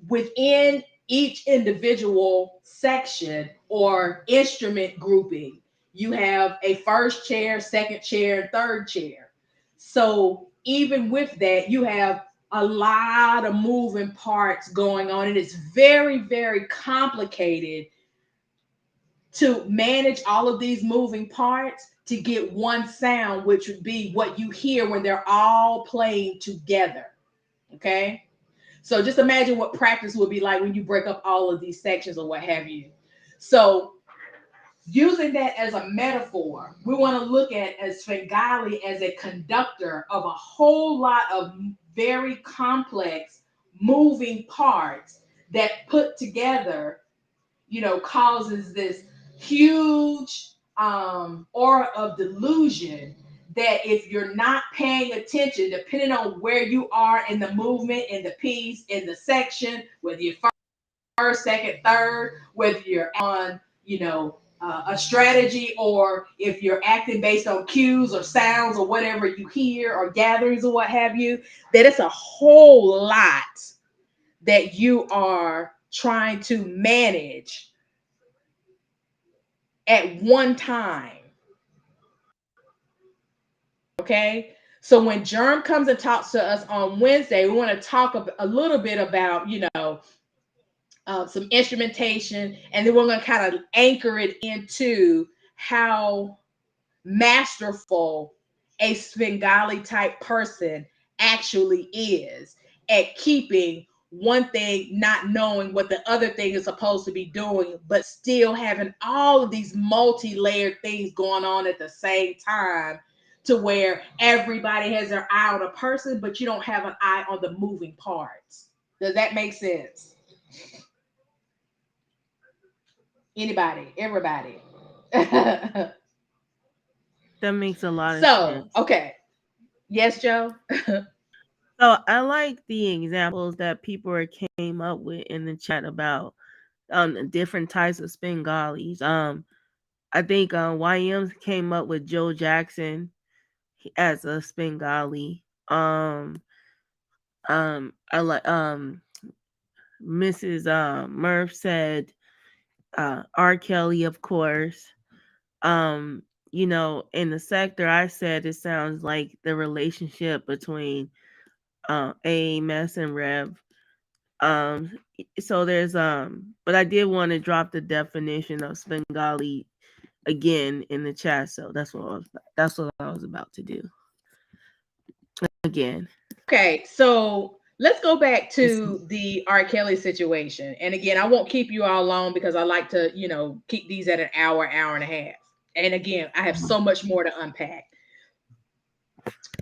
within each individual section or instrument grouping, you have a first chair, second chair, and third chair. So even with that, you have a lot of moving parts going on, and it's very, very complicated to manage all of these moving parts to get one sound, which would be what you hear when they're all playing together. Okay. So just imagine what practice would be like when you break up all of these sections or what have you. So using that as a metaphor, we want to look at as Svengali as a conductor of a whole lot of very complex moving parts that put together, causes this huge aura of delusion that if you're not paying attention, depending on where you are in the movement, in the piece, in the section, whether you're first, second, third, whether you're on, a strategy, or if you're acting based on cues or sounds or whatever you hear or gatherings or what have you, that it's a whole lot that you are trying to manage at one time. Okay. So when Germ comes and talks to us on Wednesday, we want to talk a little bit about, some instrumentation, and then we're going to kind of anchor it into how masterful a Svengali type person actually is at keeping one thing, not knowing what the other thing is supposed to be doing, but still having all of these multi-layered things going on at the same time, to where everybody has their eye on a person, but you don't have an eye on the moving parts. Does that make sense? Anybody? Everybody? That makes a lot of So, sense. okay. Yes, Joe? So I like the examples that people came up with in the chat about different types of Spengalis. I think YMs came up with Joe Jackson as a Spengali. I like Mrs. Murph said R. Kelly, of course. Um, in the sector, I said it sounds like the relationship between AMS and Rev. Um, so there's but I did want to drop the definition of Svengali again in the chat. So that's what I was about to do again. Okay, so let's go back It's to the R. Kelly situation. And again, I won't keep you all long because I like to, keep these at an hour, hour and a half. And again, I have so much more to unpack.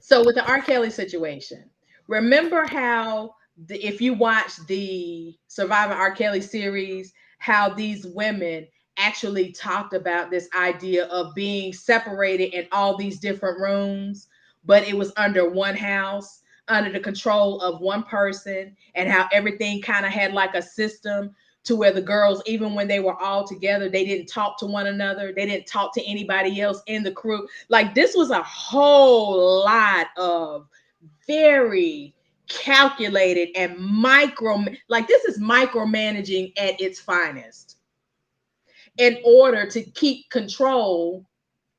So with the R. Kelly situation, remember how if you watch the Surviving R. Kelly series, how these women actually talked about this idea of being separated in all these different rooms, but it was under one house, under the control of one person, and how everything kind of had like a system to where the girls, even when they were all together, they didn't talk to one another. They didn't talk to anybody else in the crew. Like this was a whole lot of very calculated and micro, like this is micromanaging at its finest, in order to keep control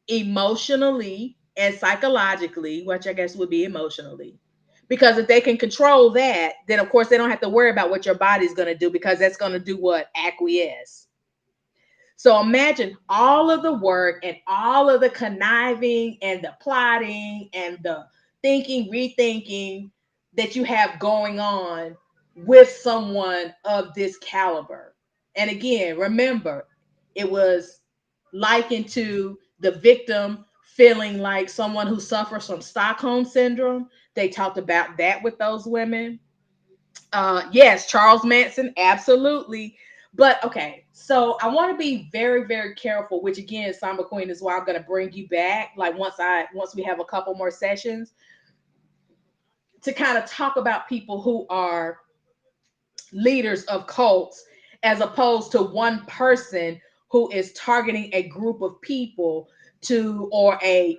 emotionally and psychologically, which I guess would be emotionally. Because if they can control that, then of course they don't have to worry about what your body's going to do, because that's going to do what? Acquiesce. So imagine all of the work and all of the conniving and the plotting and the thinking, rethinking that you have going on with someone of this caliber. And again, remember, it was likened to the victim feeling like someone who suffers from Stockholm syndrome. They talked about that with those women. Yes, Charles Manson, absolutely. But okay, so I want to be very, very careful. Which again, Samba Queen, is why I'm going to bring you back. Like once we have a couple more sessions to kind of talk about people who are leaders of cults, as opposed to one person who is targeting a group of people to, or a,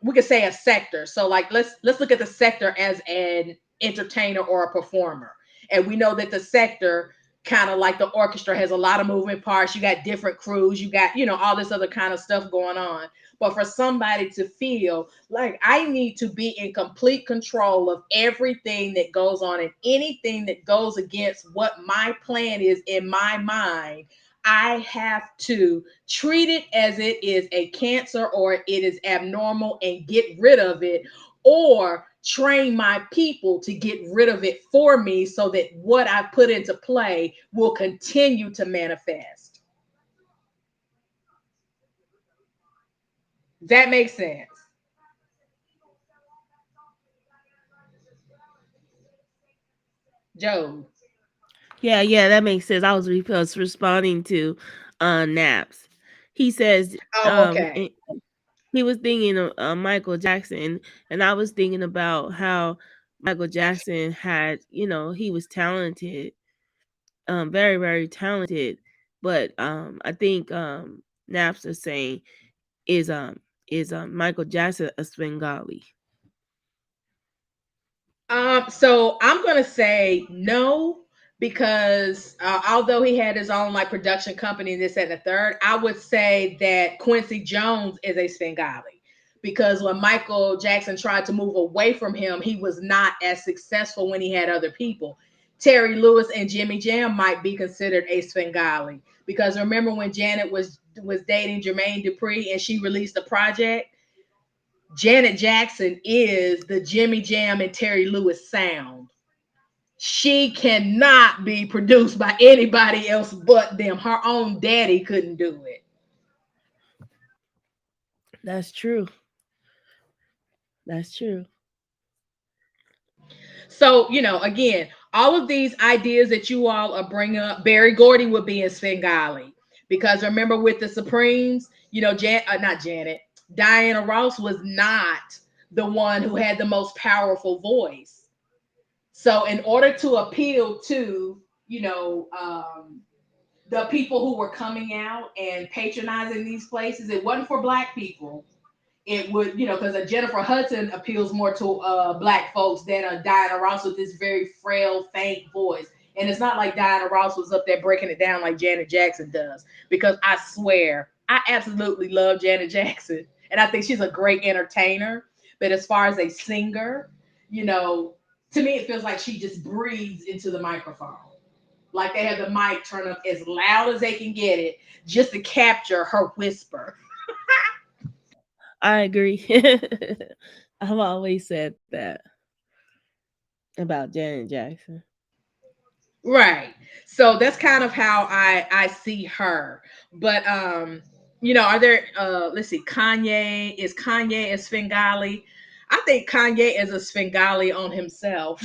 we could say a sector. So like let's look at the sector as an entertainer or a performer. And we know that the sector, kind of like the orchestra, has a lot of moving parts. You got different crews, you got, all this other kind of stuff going on. But for somebody to feel like I need to be in complete control of everything that goes on, and anything that goes against what my plan is in my mind, I have to treat it as it is a cancer or it is abnormal and get rid of it, or train my people to get rid of it for me so that what I put into play will continue to manifest. That makes sense. Joe. Yeah, that makes sense. I was responding to Naps. He says Oh, okay. he was thinking of Michael Jackson, and I was thinking about how Michael Jackson had, he was talented, very, very talented. But I think Naps is saying is Michael Jackson a Svengali? So I'm gonna say no, because although he had his own like production company, this and the third, I would say that Quincy Jones is a Svengali, because when Michael Jackson tried to move away from him, he was not as successful when he had other people. Terry Lewis and Jimmy Jam might be considered a Svengali, because remember when Janet was dating Jermaine Dupri and she released a project. Janet Jackson is the Jimmy Jam and Terry Lewis sound. She cannot be produced by anybody else but them. Her own daddy couldn't do it. That's true. That's true. So, again, all of these ideas that you all are bringing up, Barry Gordy would be in Svengali. Because remember with the Supremes, not Janet, Diana Ross was not the one who had the most powerful voice. So, in order to appeal to, the people who were coming out and patronizing these places, it wasn't for black people. It would, because a Jennifer Hudson appeals more to black folks than a Diana Ross with this very frail, faint voice. And it's not like Diana Ross was up there breaking it down like Janet Jackson does. Because I swear, I absolutely love Janet Jackson. And I think she's a great entertainer. But as far as a singer, you know, to me, it feels like she just breathes into the microphone. Like they have the mic turned up as loud as they can get it just to capture her whisper. I agree. I've always said that about Janet Jackson. Right. So that's kind of how I see her. But are there let's see, Kanye, is Kanye and Svengali? I think Kanye is a Svengali on himself.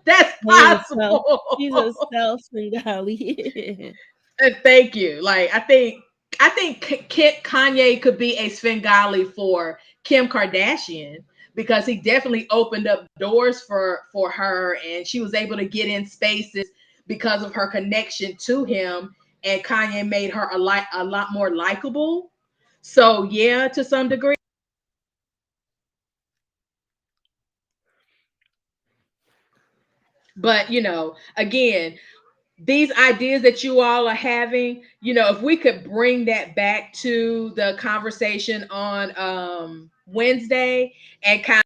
That's He's a self. He's a possible. self Svengali. And thank you. Like I think Kanye could be a Svengali for Kim Kardashian because he definitely opened up doors for her, and she was able to get in spaces because of her connection to him, and Kanye made her a lot more likable. So yeah, to some degree. But again, these ideas that you all are having, if we could bring that back to the conversation on Wednesday and kind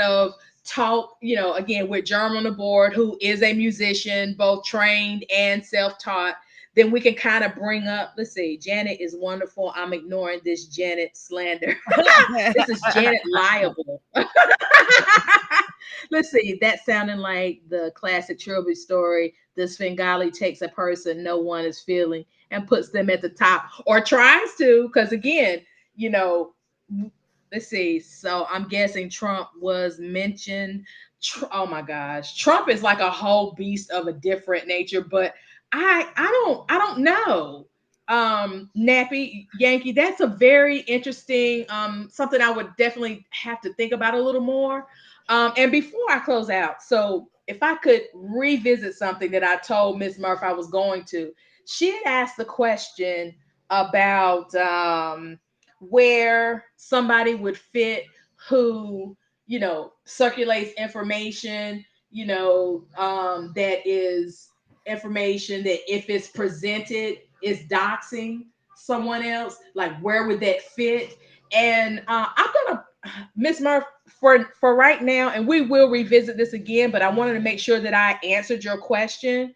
of talk, again, with Germ on the board, who is a musician, both trained and self-taught, then we can kind of bring up, let's see, Janet is wonderful. I'm ignoring this Janet slander. This is Janet liable. Let's see, that sounding like the classic Trilby story. The Svengali takes a person no one is feeling and puts them at the top, or tries to, because again, you know, let's see. So I'm guessing Trump was mentioned. Oh my gosh, Trump is like a whole beast of a different nature. But I don't know. Nappy Yankee, that's a very interesting something I would definitely have to think about a little more. And before I close out, so if I could revisit something that I told Miss Murphy I was going to, she had asked the question about where somebody would fit who, circulates information, that is information that if it's presented is doxing someone else, like where would that fit? And I'm gonna, Miss Murph, for right now, and we will revisit this again, but I wanted to make sure that I answered your question.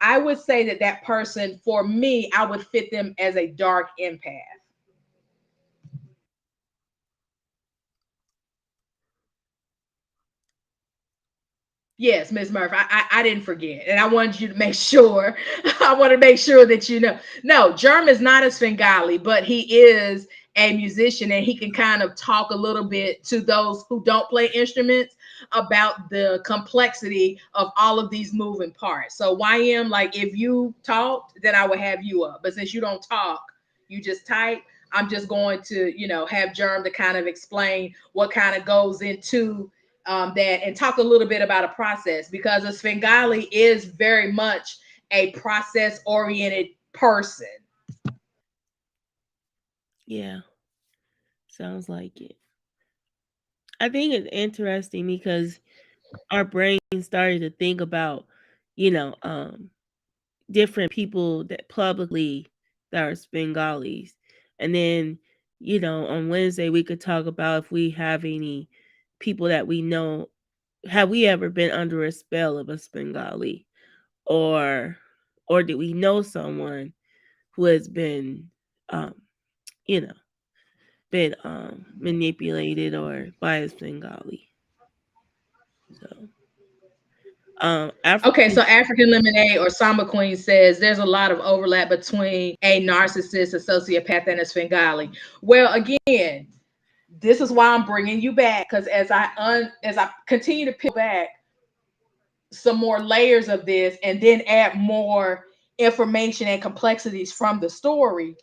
I would say that that person, for me, I would fit them as a dark empath. Yes, Miss Murphy, I didn't forget, and I wanted you to make sure. I want to make sure that you know. No, Germ is not a Svengali, but he is a musician, and he can kind of talk a little bit to those who don't play instruments about the complexity of all of these moving parts. So YM, like if you talked, then I would have you up, but since you don't talk, you just type. I'm just going to, have Germ to kind of explain what kind of goes into that, and talk a little bit about a process, because a Svengali is very much a process oriented person. Yeah, sounds like it. I think it's interesting because our brain started to think about, you know, different people that publicly that are Bengalis. And then, on Wednesday we could talk about if we have any people that we know. Have we ever been under a spell of a Bengali? Or did we know someone who has been um, you know, been manipulated or by a Bengali? So Okay, so African. African Lemonade or Samba Queen says there's a lot of overlap between a narcissist, a sociopath, and a Svengali. Well, again, this is why I'm bringing you back, because as I continue to peel back some more layers of this and then add more information and complexities from the story,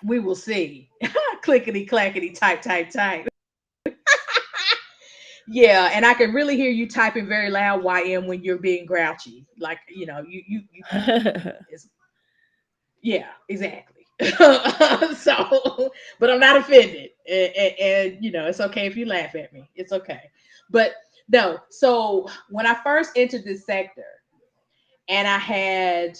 we will see. Clickety clackety type type type. Yeah, and I can really hear you typing very loud, YM, when you're being grouchy. Like, you it's, yeah, exactly. So, but I'm not offended. And, it's okay if you laugh at me. It's okay. But no, so when I first entered this sector, and I had,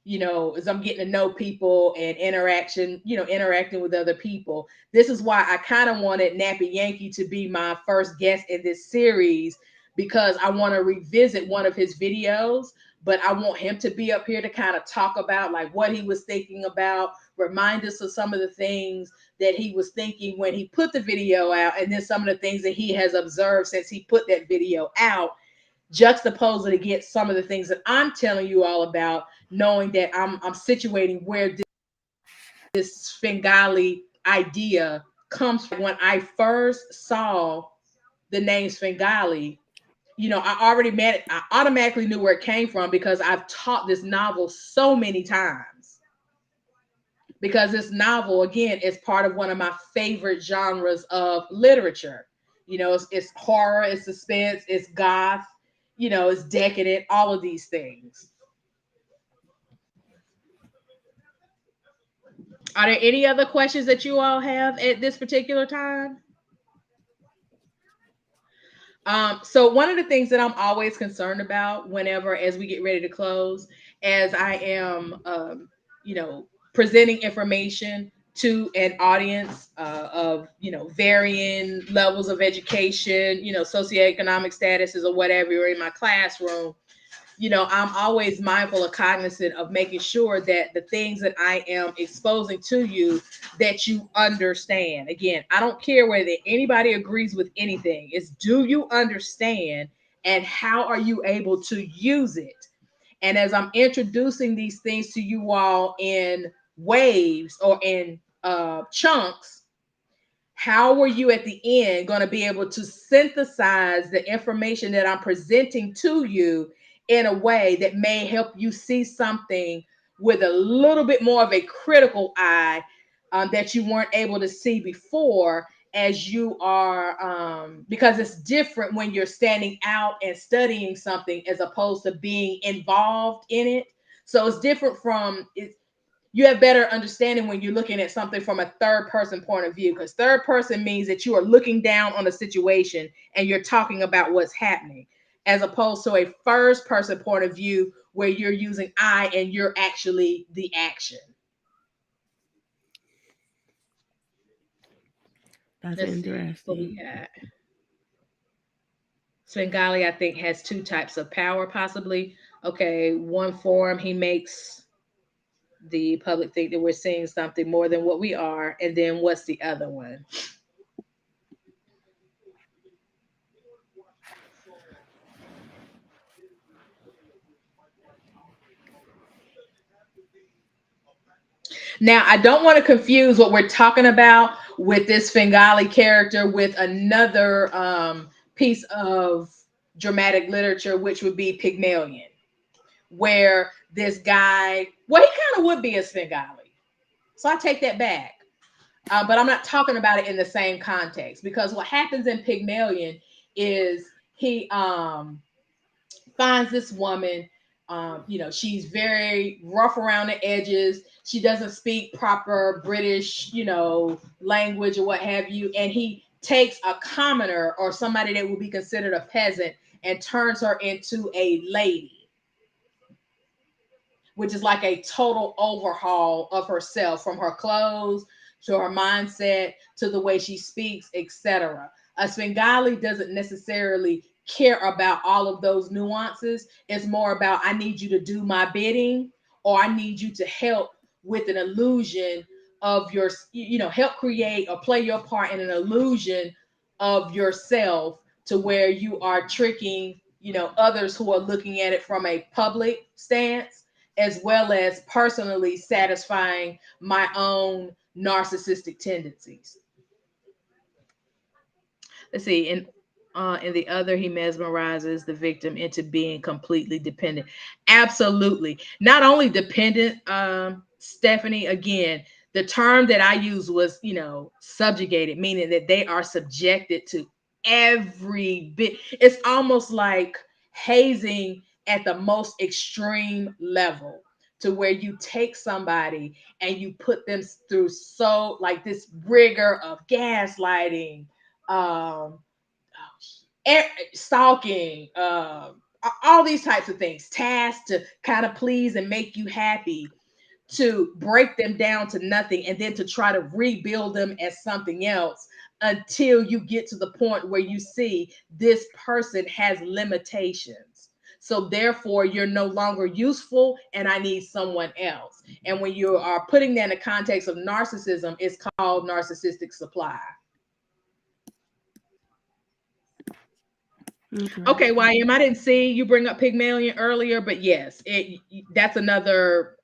as I'm getting to know people and interacting with other people. This is why I kind of wanted Nappy Yankee to be my first guest in this series, because I want to revisit one of his videos, but I want him to be up here to kind of talk about like what he was thinking about, remind us of some of the things that he was thinking when he put the video out, and then some of the things that he has observed since he put that video out, juxtapose it against some of the things that I'm telling you all about, knowing that I'm situating where this Svengali idea comes from when I first saw the name Svengali. I automatically knew where it came from because I've taught this novel so many times. Because this novel, again, is part of one of my favorite genres of literature. It's horror, it's suspense, it's goth, it's decadent, all of these things. Are there any other questions that you all have at this particular time? So one of the things that I'm always concerned about whenever, as we get ready to close, as I am, you know, presenting information to an audience of, varying levels of education, socioeconomic statuses or whatever, or in my classroom, I'm always mindful or cognizant of making sure that the things that I am exposing to you, that you understand. Again, I don't care whether anybody agrees with anything. It's, do you understand, and how are you able to use it? And as I'm introducing these things to you all in waves or in chunks, how are you at the end going to be able to synthesize the information that I'm presenting to you in a way that may help you see something with a little bit more of a critical eye, that you weren't able to see before, as you are, because it's different when you're standing out and studying something as opposed to being involved in it. So it's different from it, you have better understanding when you're looking at something from a third person point of view, because third person means that you are looking down on a situation and you're talking about what's happening, as opposed to a first person point of view where you're using I and you're actually the action. That's Let's see what we interesting. got. Svengali, I think, has two types of power, possibly. Okay, one form, he makes the public think that we're seeing something more than what we are, and then what's the other one? Now, I don't want to confuse what we're talking about with this Svengali character with another piece of dramatic literature, which would be Pygmalion, where this guy, well, he kind of would be a Svengali. So I take that back. But I'm not talking about it in the same context, because what happens in Pygmalion is he finds this woman. She's very rough around the edges. She doesn't speak proper British, language or what have you. And he takes a commoner, or somebody that would be considered a peasant, and turns her into a lady, which is like a total overhaul of herself, from her clothes to her mindset to the way she speaks, etc. A Svengali doesn't necessarily care about all of those nuances. It's more about, I need you to do my bidding, or I need you to help with an illusion of your, help create or play your part in an illusion of yourself, to where you are tricking, others who are looking at it from a public stance, as well as personally satisfying my own narcissistic tendencies. Let's see. In the other, he mesmerizes the victim into being completely dependent. Absolutely. Not only dependent, Stephanie, again, the term that I used was, subjugated, meaning that they are subjected to every bit. It's almost like hazing at the most extreme level, to where you take somebody and you put them through, so like, this rigor of gaslighting, um, stalking, all these types of things, tasks to kind of please and make you happy, to break them down to nothing, and then to try to rebuild them as something else, until you get to the point where you see this person has limitations. So therefore, you're no longer useful, and I need someone else. And when you are putting that in the context of narcissism, it's called narcissistic supply. Okay, Interesting. YM, I didn't see you bring up Pygmalion earlier, but yes, that's another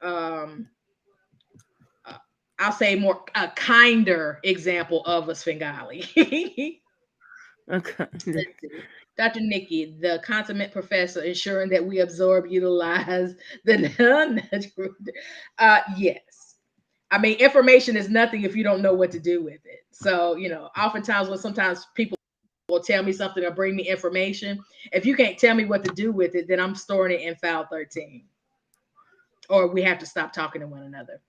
I'll say more a kinder example of a Svengali. Okay. Let's see. Dr. Nikki, the consummate professor, ensuring that we absorb, utilize the non-natural. Yes. I mean, information is nothing if you don't know what to do with it. So, oftentimes when sometimes people will tell me something or bring me information, if you can't tell me what to do with it, then I'm storing it in file 13, or we have to stop talking to one another.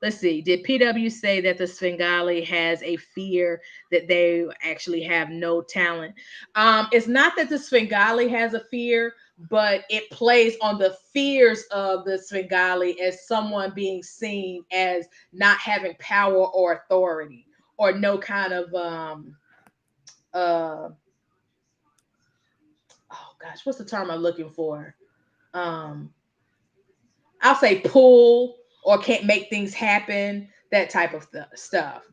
Let's see. Did PW say that the Svengali has a fear that they actually have no talent? It's not that the Svengali has a fear, but it plays on the fears of the Svengali as someone being seen as not having power or authority, or no kind of uh oh gosh, what's the term I'm looking for? Um I'll say pull, or can't make things happen, that type of stuff.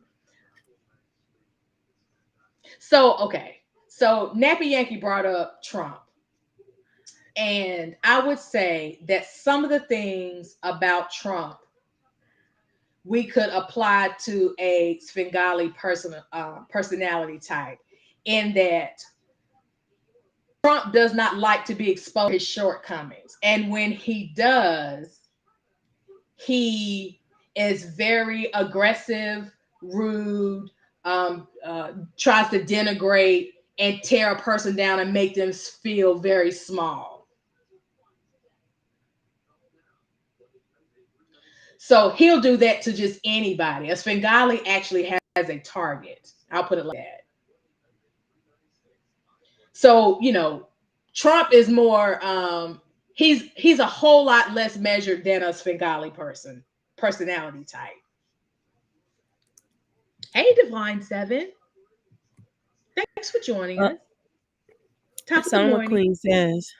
So, okay. So, Nappy Yankee brought up Trump. And I would say that some of the things about Trump we could apply to a Svengali personality type, in that Trump does not like to be exposed to his shortcomings. And when he does, he is very aggressive, rude, tries to denigrate and tear a person down and make them feel very small. So he'll do that to just anybody. A Svengali actually has a target. I'll put it like that. So, Trump is more he's a whole lot less measured than a Svengali personality type. Hey, Divine Seven. Thanks for joining Uh, us. Top of the Salma morning. Queen says,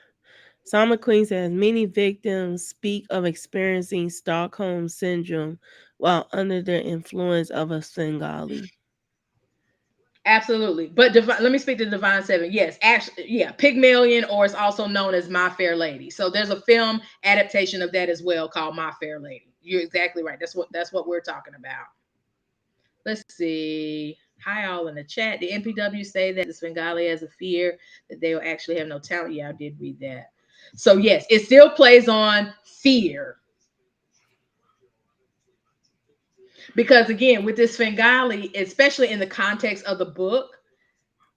Salma Queen says, many victims speak of experiencing Stockholm syndrome while under the influence of a Svengali. Absolutely. But let me speak to Divine Seven. Yes, actually, yeah, Pygmalion, or it's also known as My Fair Lady. So there's a film adaptation of that as well called My Fair Lady. You're exactly right. That's what we're talking about. Let's see. Hi, all in the chat. The NPW say that the Svengali has a fear that they will actually have no talent. Yeah, I did read that. So yes, it still plays on fear, because again, with this Svengali, especially in the context of the book,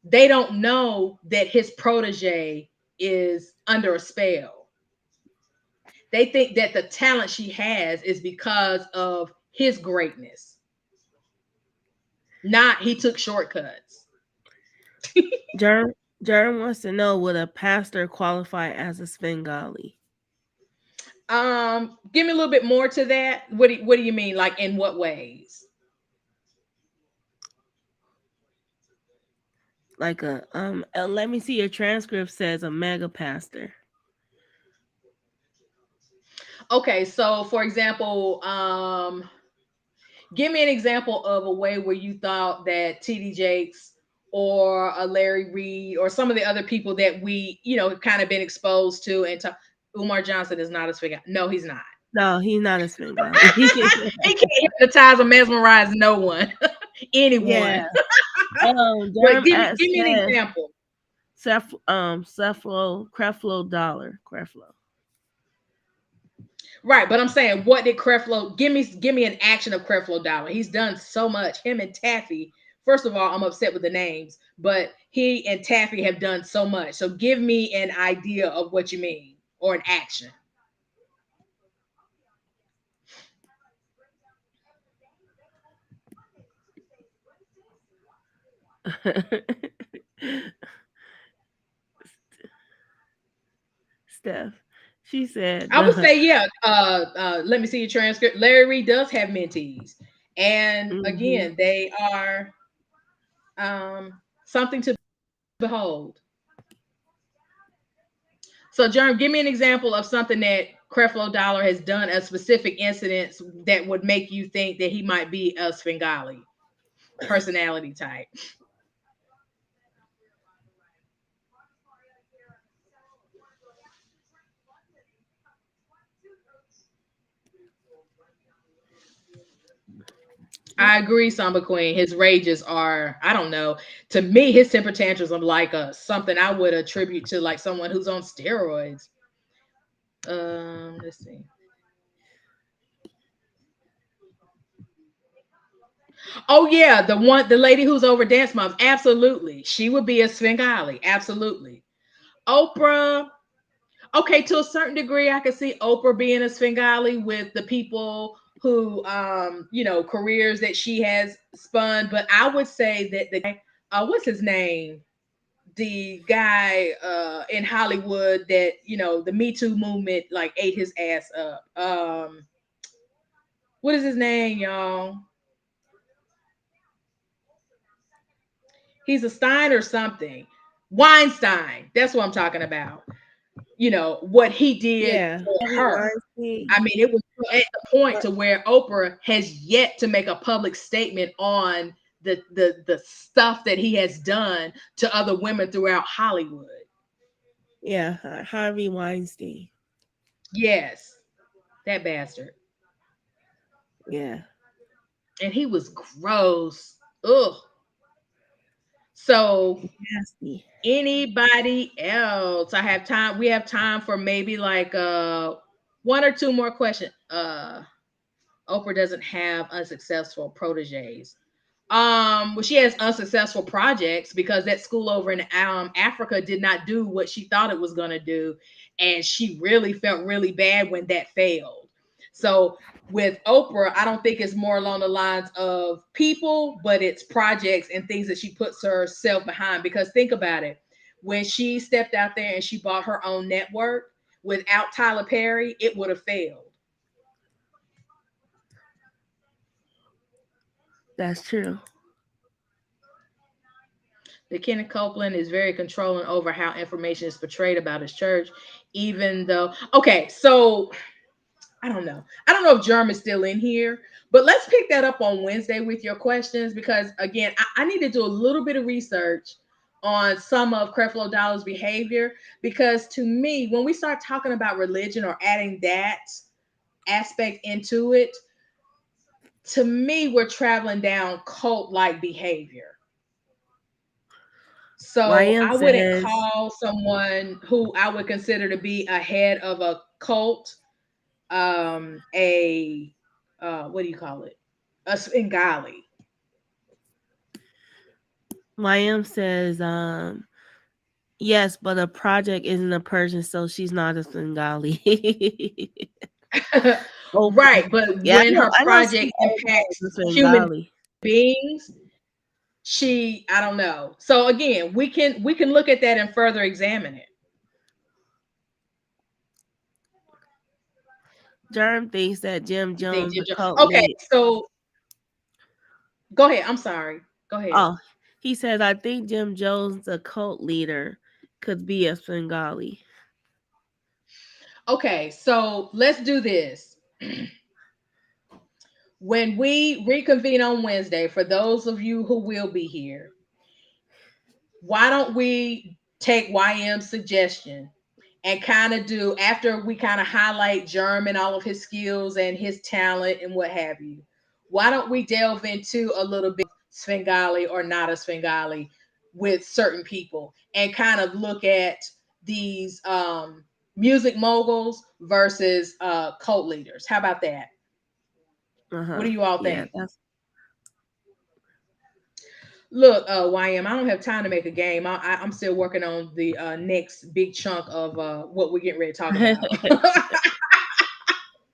they don't know that his protege is under a spell. They think that the talent she has is because of his greatness, not he took shortcuts. Jerm, Jerm wants to know, would a pastor qualify as a Svengali? Give me a little bit more to that. What do you mean? Like in what ways? Like let me see, your transcript says a mega pastor. Okay, so for example, give me an example of a way where you thought that TD Jakes or a Larry Reed or some of the other people that we, kind of been exposed to and to. Umar Johnson is not a figure. No, he's not. No, he's not a Svengali. He can't hypnotize or mesmerize no one, Yeah. anyone. But Jerm give me an says example. Creflo Dollar. Creflo. Right, but I'm saying, what did Creflo give me an action of Creflo Dollar? He's done so much. Him and Taffy. First of all, I'm upset with the names, but he and Taffy have done so much. So give me an idea of what you mean, or an action. Steph. She said I would the say, yeah. Let me see your transcript. Larry Reed does have mentees, and mhm. again, they are something to behold. So, Jerm, give me an example of something that Creflo Dollar has done, a specific incident that would make you think that he might be a Svengali personality type. I agree, Samba Queen. His rages are, I don't know. To me, his temper tantrums are like something I would attribute to like someone who's on steroids. Let's see. Oh yeah, the lady who's over Dance Moms. Absolutely, she would be a Svengali. Absolutely, Oprah. Okay, to a certain degree, I could see Oprah being a Svengali with the people who, careers that she has spun. But I would say that the guy, what's his name? The guy in Hollywood that the Me Too movement like ate his ass up. What is his name, y'all? He's a Stein or something. Weinstein. That's what I'm talking about. What he did Yeah, for Harvey her. Weinstein. I mean, it was at the point But to where Oprah has yet to make a public statement on the stuff that he has done to other women throughout Hollywood. yeah, Harvey Weinstein. Yes, that bastard. Yeah, And he was gross. Ugh. So nasty. anybody else? I have time. We have time for maybe like one or two more questions. Oprah doesn't have unsuccessful proteges. Well, she has unsuccessful projects because that school over in Africa did not do what she thought it was going to do, and she really felt really bad when that failed. So with Oprah, I don't think it's more along the lines of people, but it's projects and things that she puts herself behind. Because think about it, when she stepped out there and she bought her own network without Tyler Perry, it would have failed. That's true. That Kenneth Copeland is very controlling over how information is portrayed about his church, even though, okay, so I don't know. I don't know if Germ is still in here, but let's pick that up on Wednesday with your questions because, again, I need to do a little bit of research on some of Creflo Dollar's behavior because to me, when we start talking about religion or adding that aspect into it, to me, we're traveling down cult like behavior. So YM I wouldn't says call someone who I would consider to be a head of a cult a what do you call it? A Svengali. YM says yes, but a project isn't a person, so she's not a Svengali. Oprah. Right, but Yeah, when her I don't see project Oprah impacts as a human Svengali. beings, she I don't know. So again, we can look at that and further examine it. Germ thinks that Jim You think Jones, a Ginger? cult Okay, lead. so go ahead. I'm sorry. Go ahead. Oh, he says, I think Jim Jones, a cult leader, could be a Svengali. Okay, so let's do this. When we reconvene on Wednesday, for those of you who will be here, why don't we take YM's suggestion and kind of do after we kind of highlight Germ and all of his skills and his talent and what have you? Why don't we delve into a little bit Svengali or not a Svengali with certain people and kind of look at these music moguls versus cult leaders? How about that? Uh What huh. do you all Yeah, think? that's Look, YM, I don't have time to make a game. I'm still working on the next big chunk of what we're getting ready to talk about.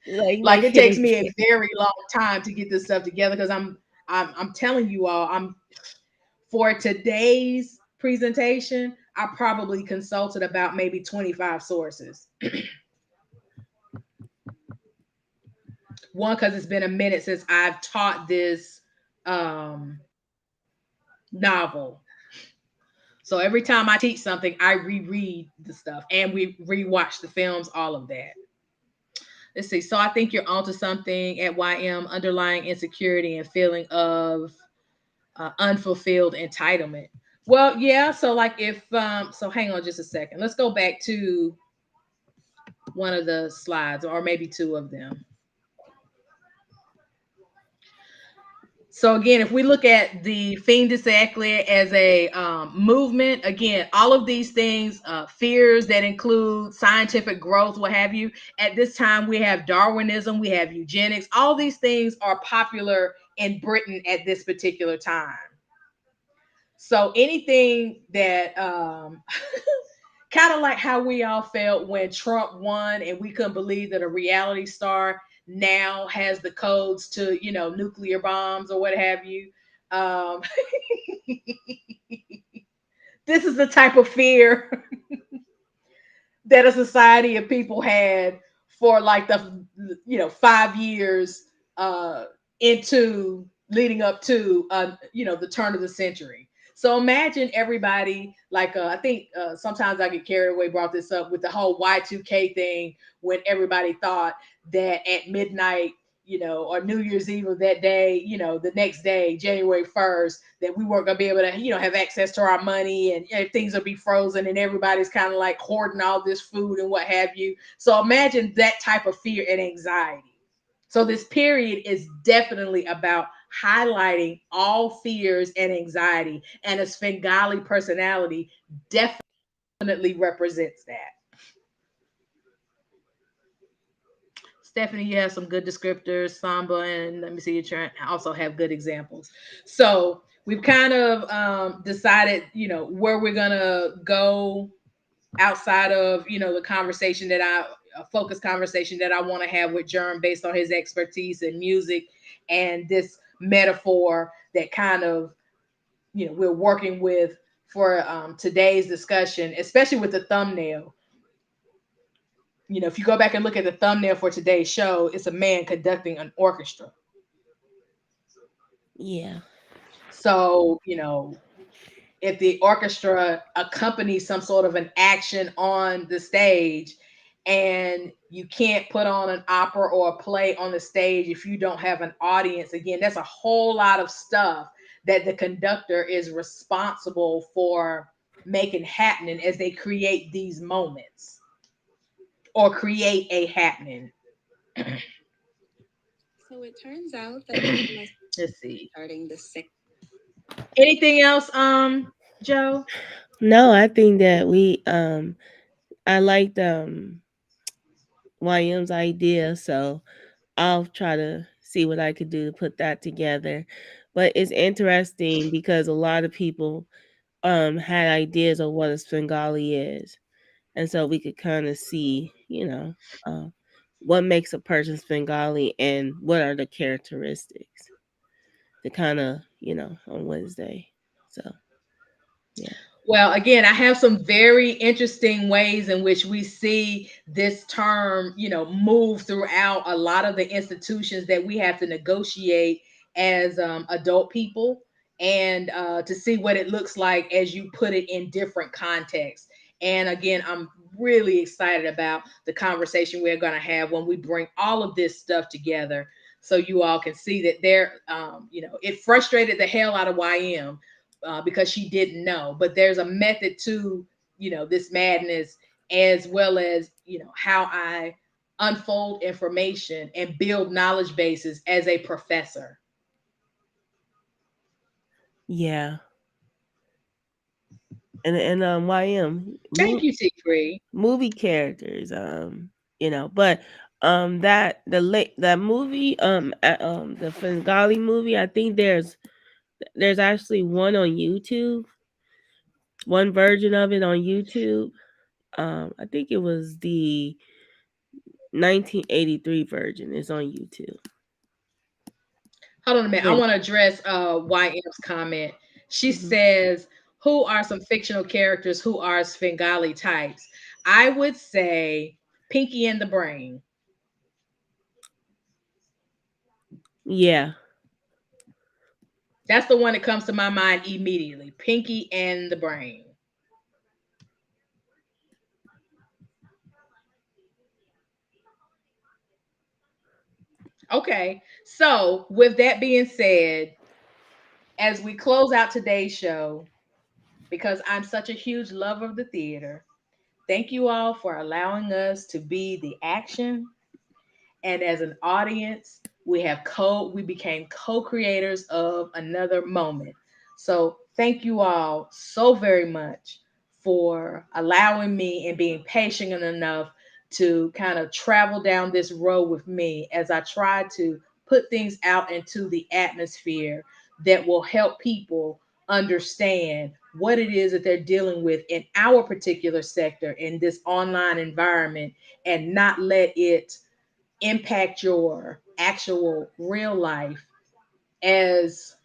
like Like make it it takes me a again. very long time to get this stuff together because I'm telling you all, I'm for today's presentation, I probably consulted about maybe 25 sources. One, because it's been a minute since I've taught this um, novel. So every time I teach something, I reread the stuff and we rewatch the films, all of that. Let's see. So I think you're onto something at YM, underlying insecurity and feeling of unfulfilled entitlement. Well, yeah. So like if so hang on just a second. Let's go back to one of the slides or maybe two of them. So again, if we look at the fin de siècle as a movement, again, all of these things, fears that include scientific growth, what have you. At this time, we have Darwinism, we have eugenics. All these things are popular in Britain at this particular time. So anything that kind of like how we all felt when Trump won and we couldn't believe that a reality star now has the codes to, nuclear bombs or what have you. Um, this is the type of fear that a society of people had for like the 5 years uh into leading up to the turn of the century. So imagine everybody like I think sometimes I get carried away, brought this up with the whole Y2K thing, when everybody thought that at midnight, or New Year's Eve of that day, the next day, January 1st, that we weren't gonna be able to, have access to our money, and things will be frozen and everybody's kind of like hoarding all this food and what have you. So imagine that type of fear and anxiety. So this period is definitely about highlighting all fears and anxiety, and a Svengali personality definitely represents that. Stephanie, you have some good descriptors, Samba, and let me see, you trying also have good examples. So we've kind of decided, where we're gonna go outside of, the conversation that a focused conversation that I want to have with Germ based on his expertise in music and this metaphor that kind of, we're working with for today's discussion, especially with the thumbnail. If you go back and look at the thumbnail for today's show, it's a man conducting an orchestra. Yeah. So, if the orchestra accompanies some sort of an action on the stage, and you can't put on an opera or a play on the stage if you don't have an audience, again, that's a whole lot of stuff that the conductor is responsible for making happening as they create these moments or create a happening. So it turns out that let's see. Starting the six. Anything else, Joe? No, I think that I liked YM's idea, so I'll try to see what I could do to put that together. But it's interesting because a lot of people had ideas of what a Svengali is. And so we could kind of see, uh, what makes a person Svengali and what are the characteristics to kind of, on Wednesday. So, yeah. Well, again, I have some very interesting ways in which we see this term, move throughout a lot of the institutions that we have to negotiate as adult people, and to see what it looks like as you put it in different contexts. And again, I'm really excited about the conversation we're going to have when we bring all of this stuff together, so you all can see that it frustrated the hell out of YM because she didn't know. But there's a method to, this madness, as well as, how I unfold information and build knowledge bases as a professor. Yeah. And YM Thank you, T. Free. movie characters, but that movie, the Svengali movie, I think there's actually one on YouTube, one version of it on YouTube. I think it was the 1983 version is on YouTube. Hold on a minute. I But want to address YM's comment. She mhm. says, who are some fictional characters who are Svengali types? I would say Pinky and the Brain. Yeah, That's the one that comes to my mind immediately. Pinky and the Brain. Okay. So, with that being said, as we close out today's show, because I'm such a huge lover of the theater, thank you all for allowing us to be the action. And as an audience, We became co-creators of another moment. So thank you all so very much for allowing me and being patient enough to kind of travel down this road with me as I try to put things out into the atmosphere that will help people understand what it is that they're dealing with in our particular sector in this online environment, and not let it impact your actual real life as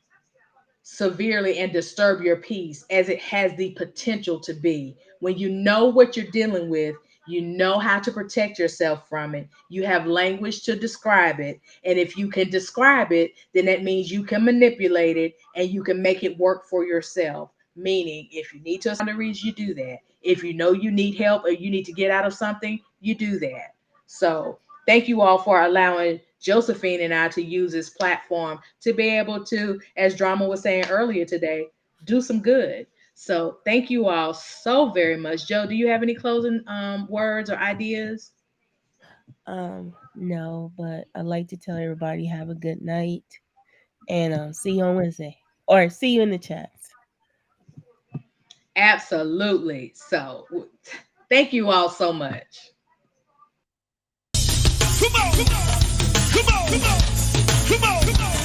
severely and disturb your peace as it has the potential to be. When you know what you're dealing with, you know how to protect yourself from it. You have language to describe it. And if you can describe it, then that means you can manipulate it and you can make it work for yourself. Meaning, if you need to boundaries, you do that. If you know you need help or you need to get out of something, you do that. So, thank you all for allowing Josephine and I to use this platform to be able to, as Drama was saying earlier today, do some good. So thank you all so very much. Joe, do you have any closing words or ideas? No, but I'd like to tell everybody have a good night and see you on Wednesday or see you in the chats. Absolutely. So thank you all so much. Come on, come on, come on, come on, come on.